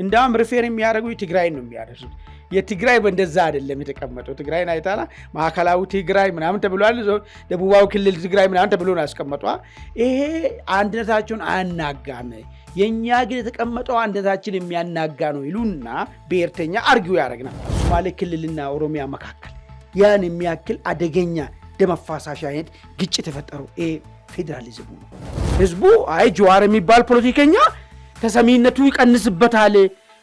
እንዳም ሪፌር የሚያደርጉ ትግራይ ነው የሚያደርሱት። የትግራይ በእንደዛ አይደለም የተቀመጠው። ትግራይን አይታና ማዕከላዊ ትግራይ ምናምን ተብሏል፣ ደቡባዊ ክልል ትግራይ ምናምን ተብሎ ነው ያስቀመጠው። ይሄ አንድነታቸውን አያናጋም። የኛ ግን የተቀመጠው አንድነታችን የሚያናጋ ነው ይሉና ብሔርተኛ አርጊው ያደርግናል። ሶማሌ ክልልና ኦሮሚያ መካከል ያን የሚያክል አደገኛ ደም አፋሳሽ አይነት ግጭት የፈጠረው ፌዴራሊዝሙ ነው። ህዝቡ አይ ጀዋር የሚባል ፖለቲከኛ ተሰሚነቱ ይቀንስበታል፣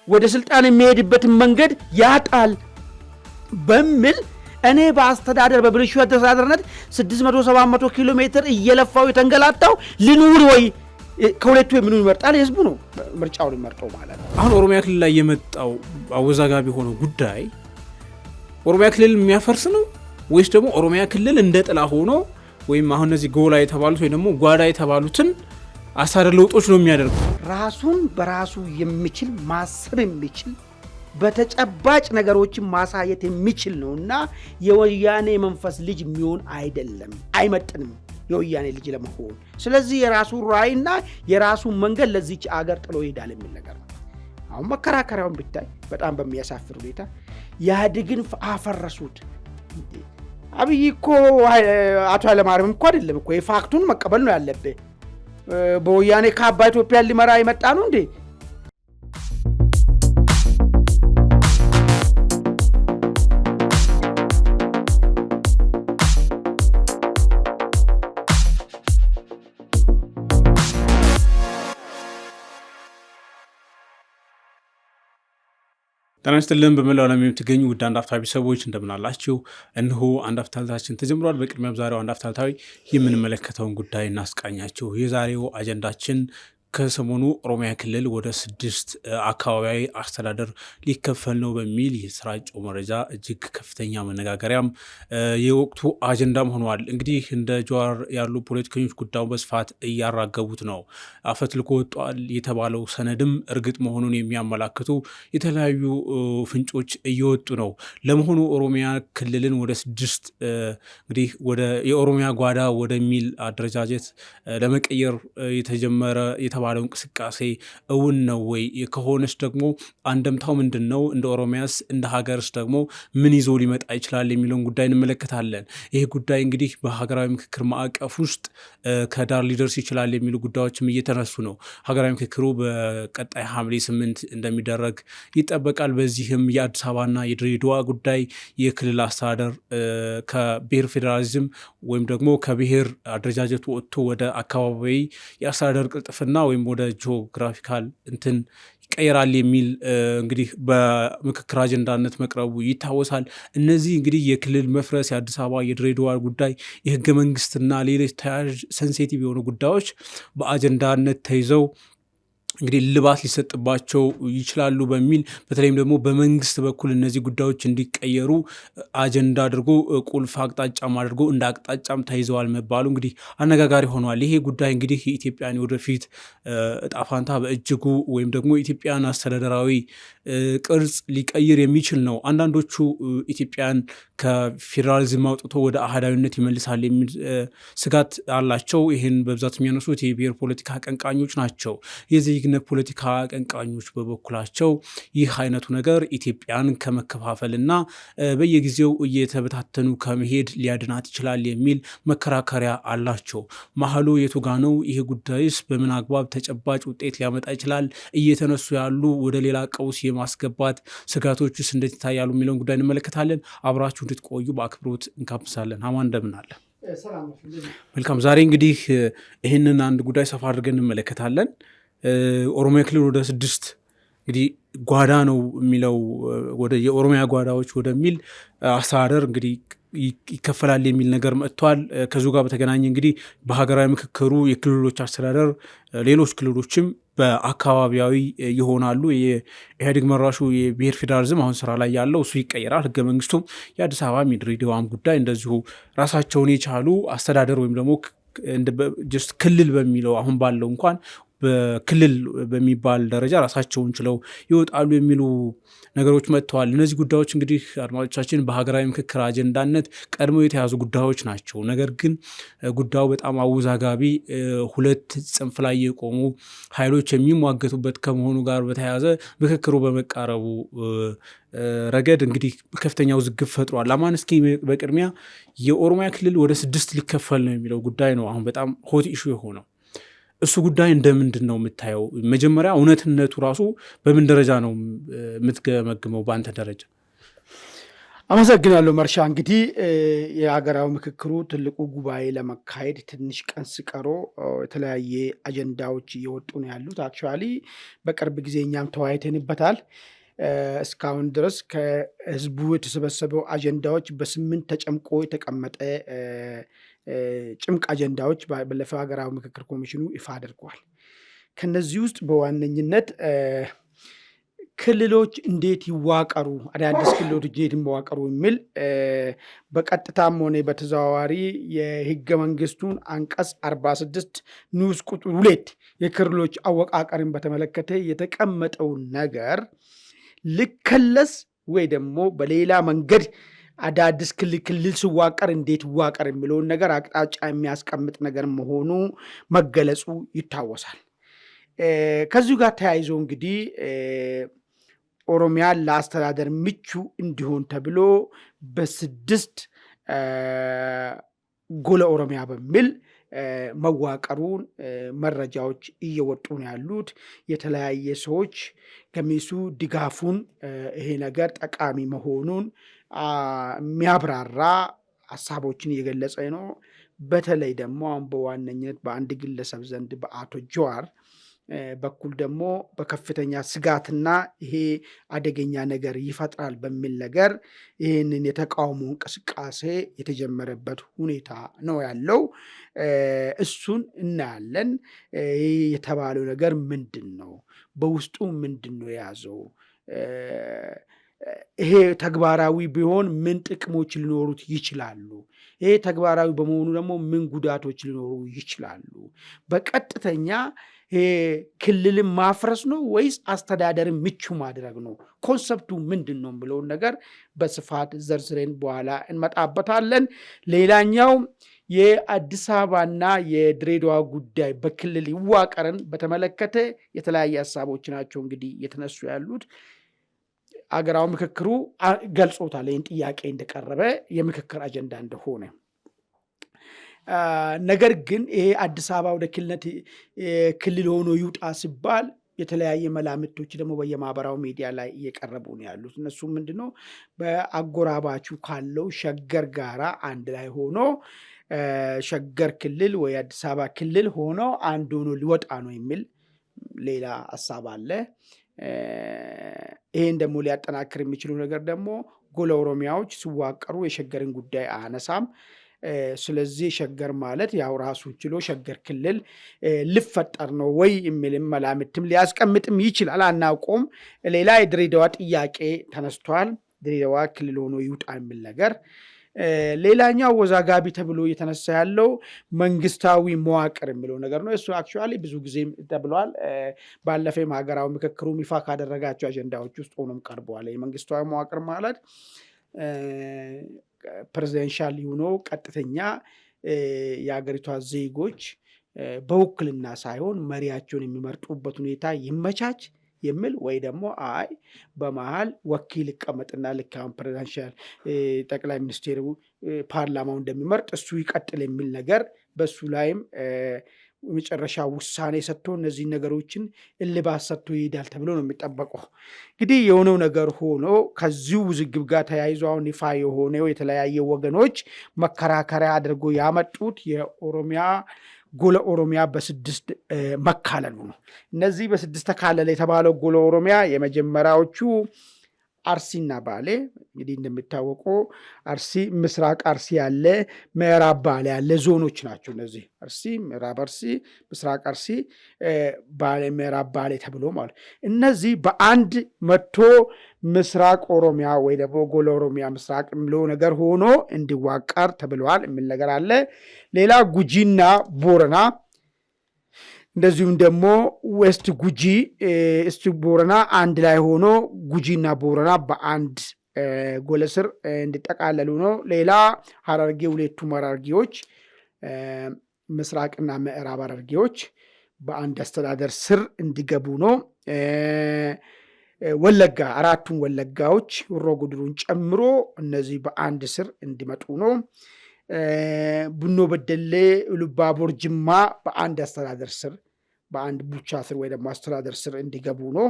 ወደ ስልጣን የሚሄድበትን መንገድ ያጣል በሚል እኔ በአስተዳደር በብልሹ አስተዳደርነት 600-700 ኪሎ ሜትር እየለፋው የተንገላታው ልኑር ወይ ከሁለቱ የምኑ ይመርጣል? ህዝቡ ነው ምርጫውን ይመርጠው ማለት ነው። አሁን ኦሮሚያ ክልል ላይ የመጣው አወዛጋቢ ሆኖ ጉዳይ ኦሮሚያ ክልል የሚያፈርስ ነው ወይስ ደግሞ ኦሮሚያ ክልል እንደ ጥላ ሆኖ ወይም አሁን እነዚህ ጎላ የተባሉት ወይ ደግሞ ጓዳ የተባሉትን አሳረ ለውጦች ነው የሚያደርገው? ራሱን በራሱ የሚችል ማሰብ የሚችል በተጨባጭ ነገሮችን ማሳየት የሚችል ነውና የወያኔ መንፈስ ልጅ የሚሆን አይደለም፣ አይመጥንም የወያኔ ልጅ ለመሆን። ስለዚህ የራሱ ራዕይና የራሱ መንገድ ለዚች አገር ጥሎ ይሄዳል የሚል ነገር ነው። አሁን መከራከሪያውን ብታይ በጣም በሚያሳፍር ሁኔታ ኢህአዴግን አፈረሱት። አብይ እኮ አቶ ኃይለማርያም እኮ አይደለም እኮ የፋክቱን መቀበል ነው ያለብህ። በወያኔ ካባ ኢትዮጵያ ሊመራ ይመጣ ነው እንዴ? ጤና ይስጥልን። በመላው ዓለም የምትገኙ ውድ አንድ አፍታ ቤተሰቦች እንደምን አላችሁ? እነሆ አንድ አፍታታችን ተጀምሯል። በቅድሚያም ዛሬው አንድ አፍታታዊ የምንመለከተውን ጉዳይ እናስቃኛችሁ። የዛሬው አጀንዳችን ከሰሞኑ ኦሮሚያ ክልል ወደ 6 አካባቢያዊ አስተዳደር ሊከፈል ነው በሚል የተሰራጨው መረጃ እጅግ ከፍተኛ መነጋገሪያም የወቅቱ አጀንዳም ሆኗል። እንግዲህ እንደ ጀዋር ያሉ ፖለቲከኞች ጉዳዩን በስፋት እያራገቡት ነው። አፈትልኮ ወጧል የተባለው ሰነድም እርግጥ መሆኑን የሚያመላክቱ የተለያዩ ፍንጮች እየወጡ ነው። ለመሆኑ ኦሮሚያ ክልልን ወደ 6 እንግዲህ ወደ የኦሮሚያ ጓዳ ወደሚል አደረጃጀት ለመቀየር የተጀመረ የተባለው እንቅስቃሴ እውን ነው ወይ? ከሆነስ ደግሞ አንደምታው ምንድን ነው? እንደ ኦሮሚያስ እንደ ሀገርስ ደግሞ ምን ይዞ ሊመጣ ይችላል የሚለውን ጉዳይ እንመለከታለን። ይህ ጉዳይ እንግዲህ በሀገራዊ ምክክር ማዕቀፍ ውስጥ ከዳር ሊደርስ ይችላል የሚሉ ጉዳዮችም እየተነሱ ነው። ሀገራዊ ምክክሩ በቀጣይ ሐምሌ 8 እንደሚደረግ ይጠበቃል። በዚህም የአዲስ አበባና የድሬዳዋ ጉዳይ የክልል አስተዳደር ከብሔር ፌዴራሊዝም ወይም ደግሞ ከብሔር አደረጃጀቱ ወጥቶ ወደ አካባቢ የአስተዳደር ቅልጥፍና ወይም ወደ ጂኦግራፊካል እንትን ይቀየራል የሚል እንግዲህ በምክክር አጀንዳነት መቅረቡ ይታወሳል። እነዚህ እንግዲህ የክልል መፍረስ፣ የአዲስ አበባ የድሬዳዋ ጉዳይ፣ የህገ መንግስትና ሌሎች ተያያዥ ሴንሲቲቭ የሆኑ ጉዳዮች በአጀንዳነት ተይዘው እንግዲህ ልባት ሊሰጥባቸው ይችላሉ በሚል በተለይም ደግሞ በመንግስት በኩል እነዚህ ጉዳዮች እንዲቀየሩ አጀንዳ አድርጎ ቁልፍ አቅጣጫም አድርጎ እንደ አቅጣጫም ተይዘዋል መባሉ እንግዲህ አነጋጋሪ ሆኗል። ይሄ ጉዳይ እንግዲህ የኢትዮጵያን ወደፊት እጣፋንታ በእጅጉ ወይም ደግሞ ኢትዮጵያን አስተዳደራዊ ቅርጽ ሊቀይር የሚችል ነው። አንዳንዶቹ ኢትዮጵያን ከፌዴራሊዝም አውጥቶ ወደ አህዳዊነት ይመልሳል የሚል ስጋት አላቸው። ይህን በብዛት የሚያነሱት የብሔር ፖለቲካ አቀንቃኞች ናቸው። የዜግነት ፖለቲካ አቀንቃኞች በበኩላቸው ይህ አይነቱ ነገር ኢትዮጵያን ከመከፋፈልና በየጊዜው እየተበታተኑ ከመሄድ ሊያድናት ይችላል የሚል መከራከሪያ አላቸው። መሀሉ የቱ ጋ ነው? ይህ ጉዳይስ በምን አግባብ ተጨባጭ ውጤት ሊያመጣ ይችላል? እየተነሱ ያሉ ወደ ሌላ ቀውስ የማስገባት ስጋቶችስ እንዴት ይታያሉ የሚለውን ጉዳይ እንመለከታለን። አብራችሁ እንድትቆዩ በአክብሮት እንጋብዛለን። ሀማ እንደምን አለ? መልካም። ዛሬ እንግዲህ ይህንን አንድ ጉዳይ ሰፋ አድርገን እንመለከታለን። ኦሮሚያ ክልል ወደ 6 እንግዲህ ጓዳ ነው የሚለው ወደ የኦሮሚያ ጓዳዎች ወደሚል አስተዳደር እንግዲህ ይከፈላል የሚል ነገር መጥቷል። ከዚሁ ጋር በተገናኘ እንግዲህ በሀገራዊ ምክክሩ የክልሎች አስተዳደር ሌሎች ክልሎችም በአካባቢያዊ ይሆናሉ። የኢህአዴግ መራሹ የብሔር ፌዴራሊዝም አሁን ስራ ላይ ያለው እሱ ይቀየራል። ህገ መንግስቱም የአዲስ አበባ የድሬዳዋም ጉዳይ እንደዚሁ ራሳቸውን የቻሉ አስተዳደር ወይም ደግሞ ጀስት ክልል በሚለው አሁን ባለው እንኳን በክልል በሚባል ደረጃ ራሳቸውን ችለው ይወጣሉ የሚሉ ነገሮች መጥተዋል። እነዚህ ጉዳዮች እንግዲህ አድማጮቻችን በሀገራዊ ምክክር አጀንዳነት ቀድመው የተያዙ ጉዳዮች ናቸው። ነገር ግን ጉዳዩ በጣም አወዛጋቢ፣ ሁለት ጽንፍ ላይ የቆሙ ኃይሎች የሚሟገቱበት ከመሆኑ ጋር በተያያዘ ምክክሩ በመቃረቡ ረገድ እንግዲህ ከፍተኛ ውዝግብ ፈጥሯል። አማን እስኪ በቅድሚያ የኦሮሚያ ክልል ወደ 6 ሊከፈል ነው የሚለው ጉዳይ ነው አሁን በጣም ሆት ኢሹ የሆነው። እሱ ጉዳይ እንደምንድን ነው የምታየው? መጀመሪያ እውነትነቱ ራሱ በምን ደረጃ ነው የምትገመግመው በአንተ ደረጃ? አመሰግናለሁ መርሻ። እንግዲህ የሀገራዊ ምክክሩ ትልቁ ጉባኤ ለመካሄድ ትንሽ ቀን ሲቀሮ የተለያየ አጀንዳዎች እየወጡ ነው ያሉት። አክቹዋሊ በቅርብ ጊዜ እኛም ተወያይተንበታል። እስካሁን ድረስ ከህዝቡ የተሰበሰበው አጀንዳዎች በ8 ተጨምቆ የተቀመጠ ጭምቅ አጀንዳዎች ባለፈው ሀገራዊ ምክክር ኮሚሽኑ ይፋ አድርጓል። ከነዚህ ውስጥ በዋነኝነት ክልሎች እንዴት ይዋቀሩ፣ አዳዲስ ክልሎች እንዴት ይዋቀሩ የሚል በቀጥታም ሆነ በተዘዋዋሪ የህገ መንግስቱን አንቀጽ 46 ንዑስ ቁጥር 2 የክልሎች አወቃቀርን በተመለከተ የተቀመጠውን ነገር ልከለስ ወይ ደግሞ በሌላ መንገድ አዳዲስ ክልል ሲዋቀር እንዴት ይዋቀር የሚለውን ነገር አቅጣጫ የሚያስቀምጥ ነገር መሆኑ መገለጹ ይታወሳል። ከዚሁ ጋር ተያይዞ እንግዲህ ኦሮሚያን ለአስተዳደር ምቹ እንዲሆን ተብሎ በ6 ጎለ ኦሮሚያ በሚል መዋቀሩን መረጃዎች እየወጡ ነው ያሉት። የተለያየ ሰዎች ገሚሱ ድጋፉን ይሄ ነገር ጠቃሚ መሆኑን የሚያብራራ ሀሳቦችን እየገለጸ ነው። በተለይ ደግሞ አሁን በዋነኝነት በአንድ ግለሰብ ዘንድ በአቶ ጀዋር በኩል ደግሞ በከፍተኛ ስጋትና ይሄ አደገኛ ነገር ይፈጥራል በሚል ነገር ይህንን የተቃውሞ እንቅስቃሴ የተጀመረበት ሁኔታ ነው ያለው። እሱን እናያለን። ይህ የተባለው ነገር ምንድን ነው? በውስጡ ምንድን ነው የያዘው? ይሄ ተግባራዊ ቢሆን ምን ጥቅሞች ሊኖሩት ይችላሉ? ይሄ ተግባራዊ በመሆኑ ደግሞ ምን ጉዳቶች ሊኖሩ ይችላሉ? በቀጥተኛ ክልልን ማፍረስ ነው ወይስ አስተዳደርን ምቹ ማድረግ ነው? ኮንሰፕቱ ምንድን ነው ብለውን ነገር በስፋት ዘርዝረን በኋላ እንመጣበታለን። ሌላኛው የአዲስ አበባና የድሬዳዋ ጉዳይ በክልል ይዋቀርን በተመለከተ የተለያየ ሀሳቦች ናቸው እንግዲህ የተነሱ ያሉት። አገራዊ ምክክሩ ገልጾታል ይህን ጥያቄ እንደቀረበ የምክክር አጀንዳ እንደሆነ። ነገር ግን ይሄ አዲስ አበባ ወደ ክልል ሆኖ ይውጣ ሲባል የተለያየ መላምቶች ደግሞ በየማህበራዊ ሚዲያ ላይ እየቀረቡ ነው ያሉት። እነሱ ምንድነው በአጎራባቹ ካለው ሸገር ጋራ አንድ ላይ ሆኖ ሸገር ክልል ወይ አዲስ አበባ ክልል ሆኖ አንድ ሆኖ ሊወጣ ነው የሚል ሌላ ሀሳብ አለ። ይሄን ደግሞ ሊያጠናክር የሚችሉ ነገር ደግሞ ጎለ ኦሮሚያዎች ሲዋቀሩ የሸገርን ጉዳይ አያነሳም። ስለዚህ ሸገር ማለት ያው ራሱን ችሎ ሸገር ክልል ሊፈጠር ነው ወይ የሚልም መላምትም ሊያስቀምጥም ይችላል፣ አናውቀውም። ሌላ የድሬዳዋ ጥያቄ ተነስቷል። ድሬዳዋ ክልል ሆኖ ይውጣ የሚል ነገር። ሌላኛው ወዛጋቢ ተብሎ እየተነሳ ያለው መንግስታዊ መዋቅር የሚለው ነገር ነው። እሱ አክቹዋሊ ብዙ ጊዜ ተብሏል። ባለፈው ሀገራዊ ምክክሩ ይፋ ካደረጋቸው አጀንዳዎች ውስጥ ሆኖም ቀርበዋል። የመንግስታዊ መዋቅር ማለት ፕሬዚደንሻል ሆኖ ቀጥተኛ የሀገሪቷ ዜጎች በውክልና ሳይሆን መሪያቸውን የሚመርጡበት ሁኔታ ይመቻች የሚል ወይ ደግሞ አይ በመሃል ወኪል ይቀመጥና ልክ አሁን ፕሬዚደንሻል ጠቅላይ ሚኒስቴሩ ፓርላማው እንደሚመርጥ እሱ ይቀጥል የሚል ነገር በሱ ላይም መጨረሻ ውሳኔ ሰጥቶ እነዚህ ነገሮችን እልባት ሰጥቶ ይሄዳል ተብሎ ነው የሚጠበቀው። እንግዲህ የሆነው ነገር ሆኖ ከዚሁ ውዝግብ ጋር ተያይዞ አሁን ይፋ የሆነው የተለያየ ወገኖች መከራከሪያ አድርጎ ያመጡት የኦሮሚያ ጎለ ኦሮሚያ በ6 መካለሉ ነው። እነዚህ በ6 ተካለለ የተባለው ጎለ ኦሮሚያ የመጀመሪያዎቹ አርሲና ባሌ እንግዲህ እንደሚታወቀው አርሲ ምስራቅ አርሲ ያለ ምዕራብ ባሌ ያለ ዞኖች ናቸው። እነዚህ አርሲ፣ ምዕራብ አርሲ፣ ምስራቅ አርሲ፣ ባሌ፣ ምዕራብ ባሌ ተብሎ ማለት እነዚህ በአንድ መጥቶ ምስራቅ ኦሮሚያ ወይ ደግሞ ጎለ ኦሮሚያ ምስራቅ የሚለው ነገር ሆኖ እንዲዋቀር ተብለዋል የሚል ነገር አለ። ሌላ ጉጂና ቦረና እንደዚሁም ደግሞ ዌስት ጉጂ እስቲ ቦረና አንድ ላይ ሆኖ ጉጂና ቦረና በአንድ ጎለ ስር እንዲጠቃለሉ ነው። ሌላ ሐረርጌ ሁለቱም ሐረርጌዎች ምስራቅና ምዕራብ ሐረርጌዎች በአንድ አስተዳደር ስር እንዲገቡ ነው። ወለጋ አራቱም ወለጋዎች ሆሮ ጉዱሩን ጨምሮ እነዚህ በአንድ ስር እንዲመጡ ነው። ቡኖ በደሌ፣ ኢሉባቦር፣ ጅማ በአንድ አስተዳደር ስር በአንድ ቡቻ ስር ወይ ደግሞ አስተዳደር ስር እንዲገቡ ነው።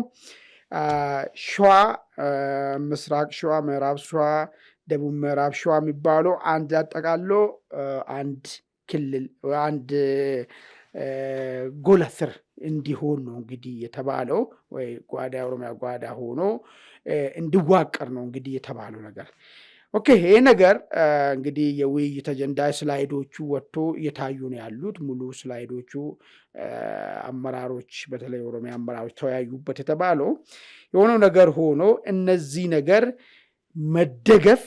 ሸዋ ምስራቅ ሸዋ፣ ምዕራብ ሸዋ፣ ደቡብ ምዕራብ ሸዋ የሚባለው አንድ አጠቃሎ አንድ ክልል አንድ ጎለ ስር እንዲሆን ነው እንግዲህ የተባለው፣ ወይ ጓዳ ኦሮሚያ ጓዳ ሆኖ እንዲዋቀር ነው እንግዲህ የተባለው ነገር። ኦኬ ይሄ ነገር እንግዲህ የውይይት አጀንዳ ስላይዶቹ ወጥቶ እየታዩ ነው ያሉት። ሙሉ ስላይዶቹ አመራሮች በተለይ ኦሮሚያ አመራሮች ተወያዩበት የተባለው የሆነው ነገር ሆኖ እነዚህ ነገር መደገፍ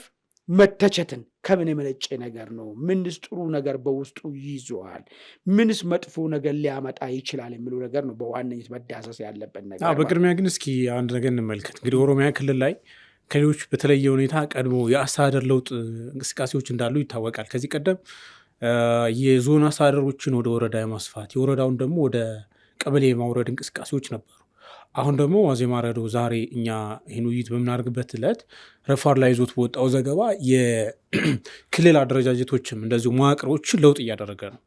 መተቸትን ከምን የመነጨ ነገር ነው? ምንስ ጥሩ ነገር በውስጡ ይዟል? ምንስ መጥፎ ነገር ሊያመጣ ይችላል የሚለው ነገር ነው በዋነኝነት መዳሰስ ያለበት ነገር። በቅድሚያ ግን እስኪ አንድ ነገር እንመልከት። እንግዲህ ኦሮሚያ ክልል ላይ ከሌሎች በተለየ ሁኔታ ቀድሞ የአስተዳደር ለውጥ እንቅስቃሴዎች እንዳሉ ይታወቃል። ከዚህ ቀደም የዞን አስተዳደሮችን ወደ ወረዳ የማስፋት የወረዳውን ደግሞ ወደ ቀበሌ የማውረድ እንቅስቃሴዎች ነበሩ። አሁን ደግሞ ዋዜማ ረዲዮ ዛሬ እኛ ይህን ውይይት በምናደርግበት ዕለት ረፋድ ላይ ይዞት በወጣው ዘገባ የክልል አደረጃጀቶችም እንደዚሁ መዋቅሮችን ለውጥ እያደረገ ነው።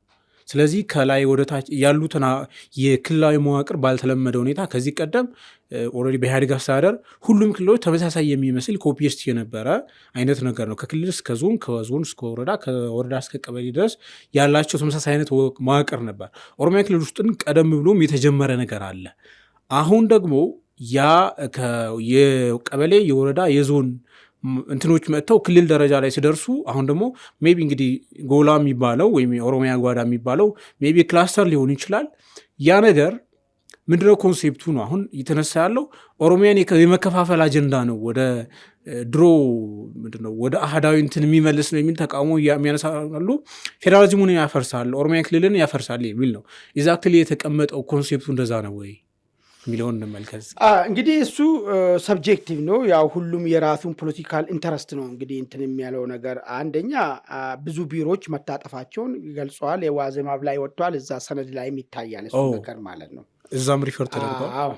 ስለዚህ ከላይ ወደ ታች ያሉትን የክልላዊ መዋቅር ባልተለመደ ሁኔታ ከዚህ ቀደም ኦልሬዲ በኢህአዴግ አስተዳደር ሁሉም ክልሎች ተመሳሳይ የሚመስል ኮፒስት የነበረ አይነት ነገር ነው። ከክልል እስከ ዞን፣ ከዞን እስከ ወረዳ፣ ከወረዳ እስከ ቀበሌ ድረስ ያላቸው ተመሳሳይ አይነት መዋቅር ነበር። ኦሮሚያ ክልል ውስጥን ቀደም ብሎም የተጀመረ ነገር አለ። አሁን ደግሞ ያ የቀበሌ የወረዳ የዞን እንትኖች መጥተው ክልል ደረጃ ላይ ሲደርሱ አሁን ደግሞ ሜቢ እንግዲህ ጎላ የሚባለው ወይም የኦሮሚያ ጓዳ የሚባለው ሜቢ ክላስተር ሊሆን ይችላል። ያ ነገር ምንድነው ኮንሴፕቱ ነው አሁን እየተነሳ ያለው። ኦሮሚያን የመከፋፈል አጀንዳ ነው፣ ወደ ድሮ ምንድነው ወደ አህዳዊ እንትን የሚመልስ ነው የሚል ተቃውሞ የሚያነሳሉ። ፌዴራሊዝሙን ያፈርሳል፣ ኦሮሚያ ክልልን ያፈርሳል የሚል ነው። ኤግዛክትሊ የተቀመጠው ኮንሴፕቱ እንደዛ ነው ወይ ሚሊዮን እንመልከት። እንግዲህ እሱ ሰብጀክቲቭ ነው። ያው ሁሉም የራሱን ፖለቲካል ኢንተረስት ነው እንግዲህ እንትን የሚያለው ነገር። አንደኛ ብዙ ቢሮዎች መታጠፋቸውን ገልጸዋል። የዋዜማብ ላይ ወጥቷል። እዛ ሰነድ ላይም ይታያል እሱ ነገር ማለት ነው። እዛም ሪፈር ተደርጓል።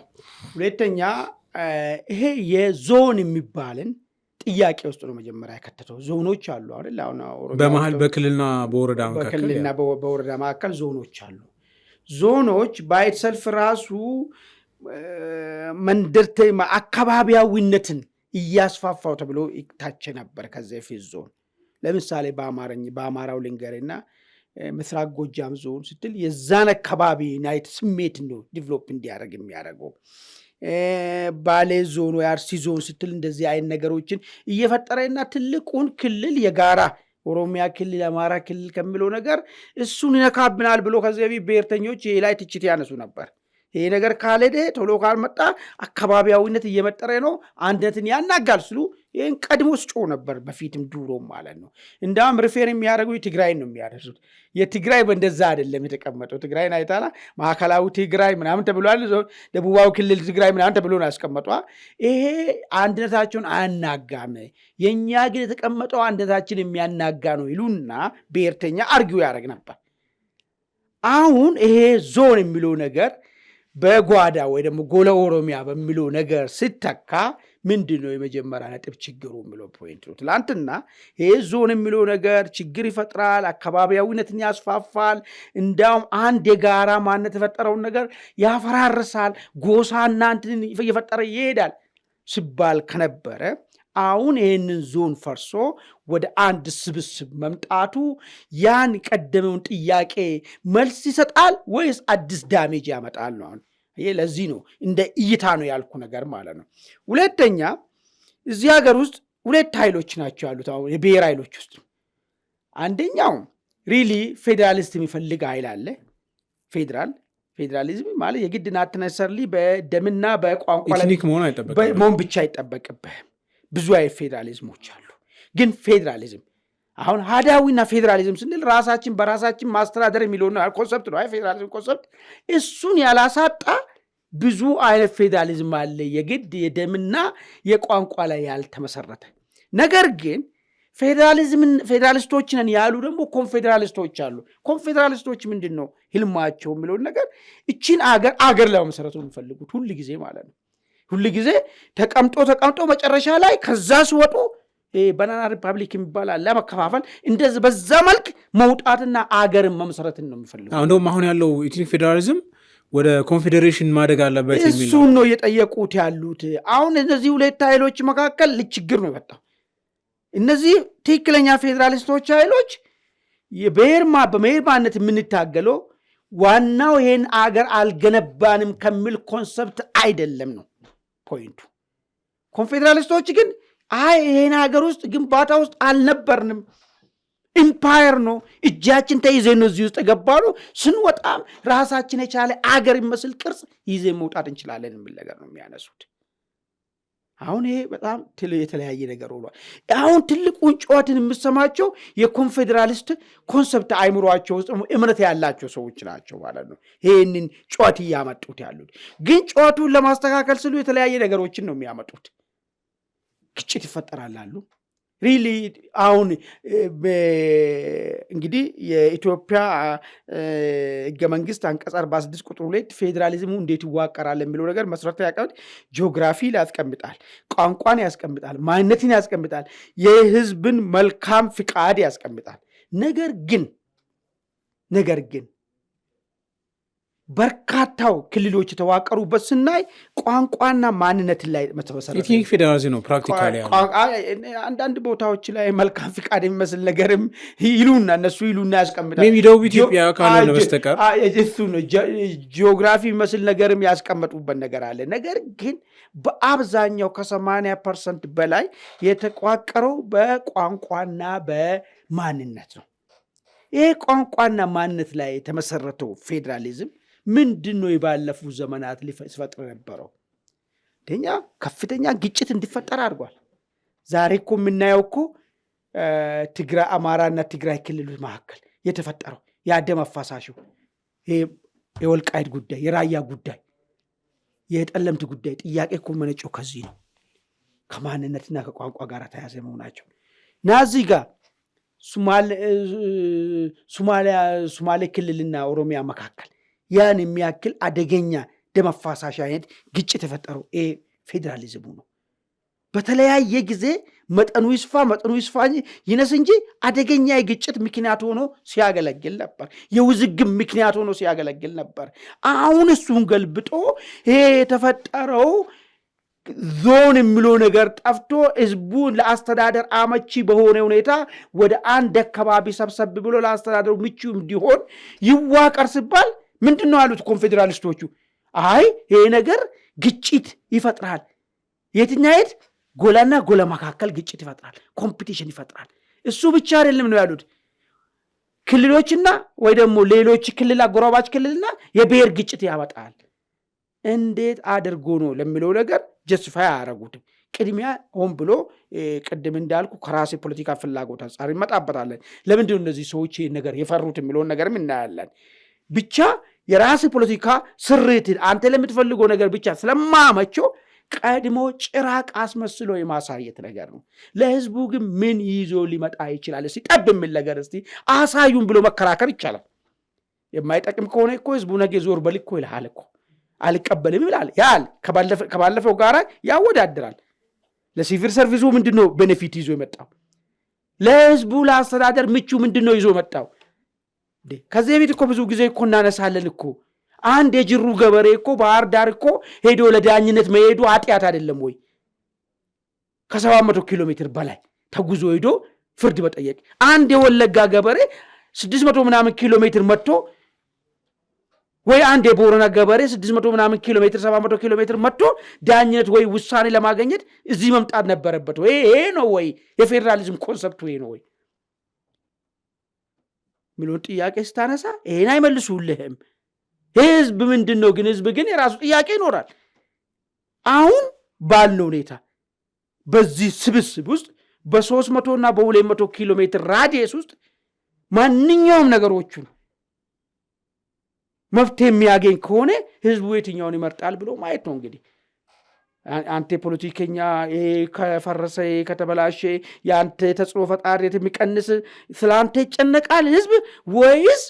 ሁለተኛ ይሄ የዞን የሚባልን ጥያቄ ውስጥ ነው መጀመሪያ የከተተው። ዞኖች አሉ አይደል? አሁን በመሀል በክልልና በወረዳ መካከል በክልልና በወረዳ መካከል ዞኖች አሉ። ዞኖች ባይትሰልፍ ራሱ መንደርተ አካባቢያዊነትን እያስፋፋው ተብሎ ይታቸ ነበር ከዚህ ፊት ዞን። ለምሳሌ በአማራው ልንገርና ምስራቅ ጎጃም ዞን ስትል የዛን አካባቢ ናይት ስሜት ነው ዲቨሎፕ እንዲያደርግ የሚያደርገው። ባሌ ዞን ወይ አርሲ ዞን ስትል እንደዚህ አይነት ነገሮችን እየፈጠረና ትልቁን ክልል የጋራ ኦሮሚያ ክልል አማራ ክልል ከሚለው ነገር እሱን ይነካብናል ብሎ ከዚህ በፊት ብሔርተኞች ይሄ ላይ ትችት ያነሱ ነበር። ይሄ ነገር ካልሄደ ቶሎ ካልመጣ አካባቢያዊነት እየመጠረ ነው፣ አንድነትን ያናጋል ስሉ ይህን ቀድሞ ስጮ ነበር በፊትም ዱሮም ማለት ነው። እንዳውም ሪፌር የሚያደርጉ ትግራይን ነው የሚያደርሱት። የትግራይ በእንደዛ አይደለም የተቀመጠው። ትግራይን አይታላ ማዕከላዊ ትግራይ ምናምን ተብሏል፣ ደቡባዊ ክልል ትግራይ ምናምን ተብሎ ነው ያስቀመጧ። ይሄ አንድነታቸውን አያናጋም፣ የእኛ ግን የተቀመጠው አንድነታችን የሚያናጋ ነው ይሉና ብሔርተኛ አርጊው ያደርግ ነበር። አሁን ይሄ ዞን የሚለው ነገር በጓዳ ወይ ደግሞ ጎለ ኦሮሚያ በሚለው ነገር ሲተካ ምንድን ነው የመጀመሪያ ነጥብ ችግሩ የሚለው ፖይንት ነው። ትላንትና ይሄ ዞን የሚለው ነገር ችግር ይፈጥራል፣ አካባቢያዊነትን ያስፋፋል፣ እንዳውም አንድ የጋራ ማንነት የፈጠረውን ነገር ያፈራርሳል፣ ጎሳና እንትን እየፈጠረ ይሄዳል ሲባል ከነበረ አሁን ይህንን ዞን ፈርሶ ወደ አንድ ስብስብ መምጣቱ ያን ቀደመውን ጥያቄ መልስ ይሰጣል ወይስ አዲስ ዳሜጅ ያመጣል ነው? አሁን ይሄ ለዚህ ነው እንደ እይታ ነው ያልኩ ነገር ማለት ነው። ሁለተኛ እዚህ ሀገር ውስጥ ሁለት ኃይሎች ናቸው ያሉት አሁን የብሔር ኃይሎች ውስጥ። አንደኛው ሪሊ ፌዴራሊስት የሚፈልግ ኃይል አለ። ፌዴራሊዝም ማለት የግድ ናት ነሰርሊ በደምና በቋንቋ መሆን ብቻ አይጠበቅብህም። ብዙ አይነት ፌዴራሊዝሞች አሉ። ግን ፌዴራሊዝም አሁን አህዳዊና ፌዴራሊዝም ስንል ራሳችን በራሳችን ማስተዳደር የሚለው ኮንሰፕት ነው። ፌዴራሊዝም ኮንሰፕት እሱን ያላሳጣ ብዙ አይነት ፌዴራሊዝም አለ፣ የግድ የደምና የቋንቋ ላይ ያልተመሰረተ። ነገር ግን ፌዴራሊስቶች ነን ያሉ ደግሞ ኮንፌዴራሊስቶች አሉ። ኮንፌዴራሊስቶች ምንድን ነው ህልማቸው የሚለውን ነገር እቺን አገር ለመመሰረቱ የሚፈልጉት ሁል ጊዜ ማለት ነው። ሁል ጊዜ ተቀምጦ መጨረሻ ላይ ከዛ ሲወጡ ባናና ሪፐብሊክ የሚባል ለመከፋፈል እንደዚህ በዛ መልክ መውጣትና አገርን መመስረትን ነው የሚፈልጉት። እንደውም አሁን ያለው ኢትኒክ ፌዴራሊዝም ወደ ኮንፌዴሬሽን ማደግ አለበት የሚል እሱን ነው እየጠየቁት ያሉት። አሁን እነዚህ ሁለት ኃይሎች መካከል ችግር ነው የመጣው። እነዚህ ትክክለኛ ፌዴራሊስቶች ኃይሎች በብሔር ማንነት የምንታገለው ዋናው ይሄን አገር አልገነባንም ከሚል ኮንሰፕት አይደለም ነው ፖይንቱ። ኮንፌዴራሊስቶች ግን ይሄን ሀገር ውስጥ ግንባታ ውስጥ አልነበርንም፣ ኢምፓየር ነው፣ እጃችን ተይዘን ነው እዚህ ውስጥ የገባሉ፣ ስንወጣም ራሳችን የቻለ አገር ይመስል ቅርጽ ይዘን መውጣት እንችላለን የሚል ነገር ነው የሚያነሱት። አሁን ይሄ በጣም የተለያየ ነገር ሆኗል። አሁን ትልቁን ጨዋትን የምሰማቸው የኮንፌዴራሊስት ኮንሰፕት አይምሯቸው ውስጥ እምነት ያላቸው ሰዎች ናቸው ማለት ነው ይህንን ጨዋት እያመጡት ያሉት። ግን ጨዋቱን ለማስተካከል ስሉ የተለያየ ነገሮችን ነው የሚያመጡት። ግጭት ይፈጠራሉ። ሪሊ አሁን እንግዲህ የኢትዮጵያ ሕገ መንግስት አንቀጽ 46 ቁጥር 2 ፌዴራሊዝሙ እንዴት ይዋቀራል የሚለው ነገር መሰረታዊ ያቀርብ ጂኦግራፊ ያስቀምጣል፣ ቋንቋን ያስቀምጣል፣ ማንነትን ያስቀምጣል፣ የህዝብን መልካም ፍቃድ ያስቀምጣል። ነገር ግን በርካታው ክልሎች የተዋቀሩበት ስናይ ቋንቋና ማንነት ላይ መተመሰረተ ኢትኒክ ፌዴራሊዝም ነው ፕራክቲካሊ። አንዳንድ ቦታዎች ላይ መልካም ፍቃድ የሚመስል ነገርም እነሱ ይሉና ያስቀምጣል። ሜቢ ደቡብ ኢትዮጵያ ካልሆነ በስተቀር እሱ ነው ጂኦግራፊ የሚመስል ነገርም ያስቀመጡበት ነገር አለ። ነገር ግን በአብዛኛው ከ80% በላይ የተቋቀረው በቋንቋና በማንነት ነው። ይህ ቋንቋና ማንነት ላይ የተመሰረተው ፌዴራሊዝም ምንድን ነው የባለፉ ዘመናት ሊፈጥር ነበረው? ከፍተኛ ግጭት እንዲፈጠር አድርጓል። ዛሬ እኮ የምናየው እኮ አማራና ትግራይ ክልሎች መካከል የተፈጠረው የደም አፋሳሹ የወልቃይት ጉዳይ፣ የራያ ጉዳይ፣ የጠለምት ጉዳይ ጥያቄ እኮ መነጨው ከዚህ ነው፣ ከማንነትና ከቋንቋ ጋር ተያዘ መሆናቸው ናዚ ጋር ሶማሌ ክልልና ኦሮሚያ መካከል ያን የሚያክል አደገኛ ደም አፋሳሽ አይነት ግጭት የፈጠረው ፌዴራሊዝሙ ነው። በተለያየ ጊዜ መጠኑ ይስፋ ይነስ እንጂ አደገኛ የግጭት ምክንያት ሆኖ ሲያገለግል ነበር፣ የውዝግብ ምክንያት ሆኖ ሲያገለግል ነበር። አሁን እሱን ገልብጦ ይሄ የተፈጠረው ዞን የሚለው ነገር ጠፍቶ ህዝቡን ለአስተዳደር አመቺ በሆነ ሁኔታ ወደ አንድ አካባቢ ሰብሰብ ብሎ ለአስተዳደሩ ምቹ እንዲሆን ይዋቀር ሲባል ምንድን ነው ያሉት ኮንፌዴራሊስቶቹ? ይሄ ነገር ግጭት ይፈጥራል። የትኛየት ጎላና ጎላ መካከል ግጭት ይፈጥራል፣ ኮምፒቲሽን ይፈጥራል። እሱ ብቻ አይደለም ነው ያሉት፣ ክልሎችና ወይ ደግሞ ሌሎች ክልል አጎራባች ክልልና የብሔር ግጭት ያመጣል። እንዴት አድርጎ ነው ለሚለው ነገር ጀስቲፋይ አያረጉትም። ቅድሚያ ሆን ብሎ ቅድም እንዳልኩ ከራሴ ፖለቲካ ፍላጎት አንጻር ይመጣበታለን። ለምንድነው እነዚህ ሰዎች ይህን ነገር የፈሩት የሚለውን ነገርም እናያለን። ብቻ የራሴ ፖለቲካ ስሪትን አንተ ለምትፈልገው ነገር ብቻ ስለማመቸው ቀድሞ ጭራቅ አስመስሎ የማሳየት ነገር ነው። ለህዝቡ ግን ምን ይዞ ሊመጣ ይችላል? እስቲ ጠብ የሚል ነገር እስቲ አሳዩን ብሎ መከራከር ይቻላል። የማይጠቅም ከሆነ እኮ ህዝቡ ነገ ዞር በል እኮ ይልሃል እኮ አልቀበልም ይላል። ከባለፈው ጋራ ያወዳድራል። ለሲቪል ሰርቪሱ ምንድነው ቤኔፊት ይዞ የመጣው? ለህዝቡ ለአስተዳደር ምቹ ምንድነው ይዞ መጣው? ከዚህ ቤት እኮ ብዙ ጊዜ እኮ እናነሳለን እኮ አንድ የጅሩ ገበሬ እኮ ባህር ዳር እኮ ሄዶ ለዳኝነት መሄዱ ኃጢአት አይደለም ወይ? ከ700 ኪሎ ሜትር በላይ ተጉዞ ሄዶ ፍርድ መጠየቅ። አንድ የወለጋ ገበሬ 600 ምናምን ኪሎ ሜትር መጥቶ ወይ አንድ የቦረና ገበሬ 600 ምናምን ኪሎ ሜትር 700 ኪሎ ሜትር መጥቶ ዳኝነት ወይ ውሳኔ ለማግኘት እዚህ መምጣት ነበረበት ወይ? ይሄ ነው ወይ የፌዴራሊዝም ኮንሰፕት? ወይ ነው ወይ ሚሊዮን ጥያቄ ስታነሳ ይሄን አይመልሱልህም። ህዝብ ምንድን ነው ግን? ህዝብ ግን የራሱ ጥያቄ ይኖራል። አሁን ባለው ሁኔታ በዚህ ስብስብ ውስጥ በ300 እና በ200 ኪሎ ሜትር ራዲየስ ውስጥ ማንኛውም ነገሮቹን መፍትሄ የሚያገኝ ከሆነ ህዝቡ የትኛውን ይመርጣል ብሎ ማየት ነው። እንግዲህ አንተ ፖለቲከኛ ይሄ ከፈረሰ ከተበላሸ ያንተ ተጽዕኖ ፈጣሪነት የሚቀንስ ስላንተ ይጨነቃል ህዝብ ወይስ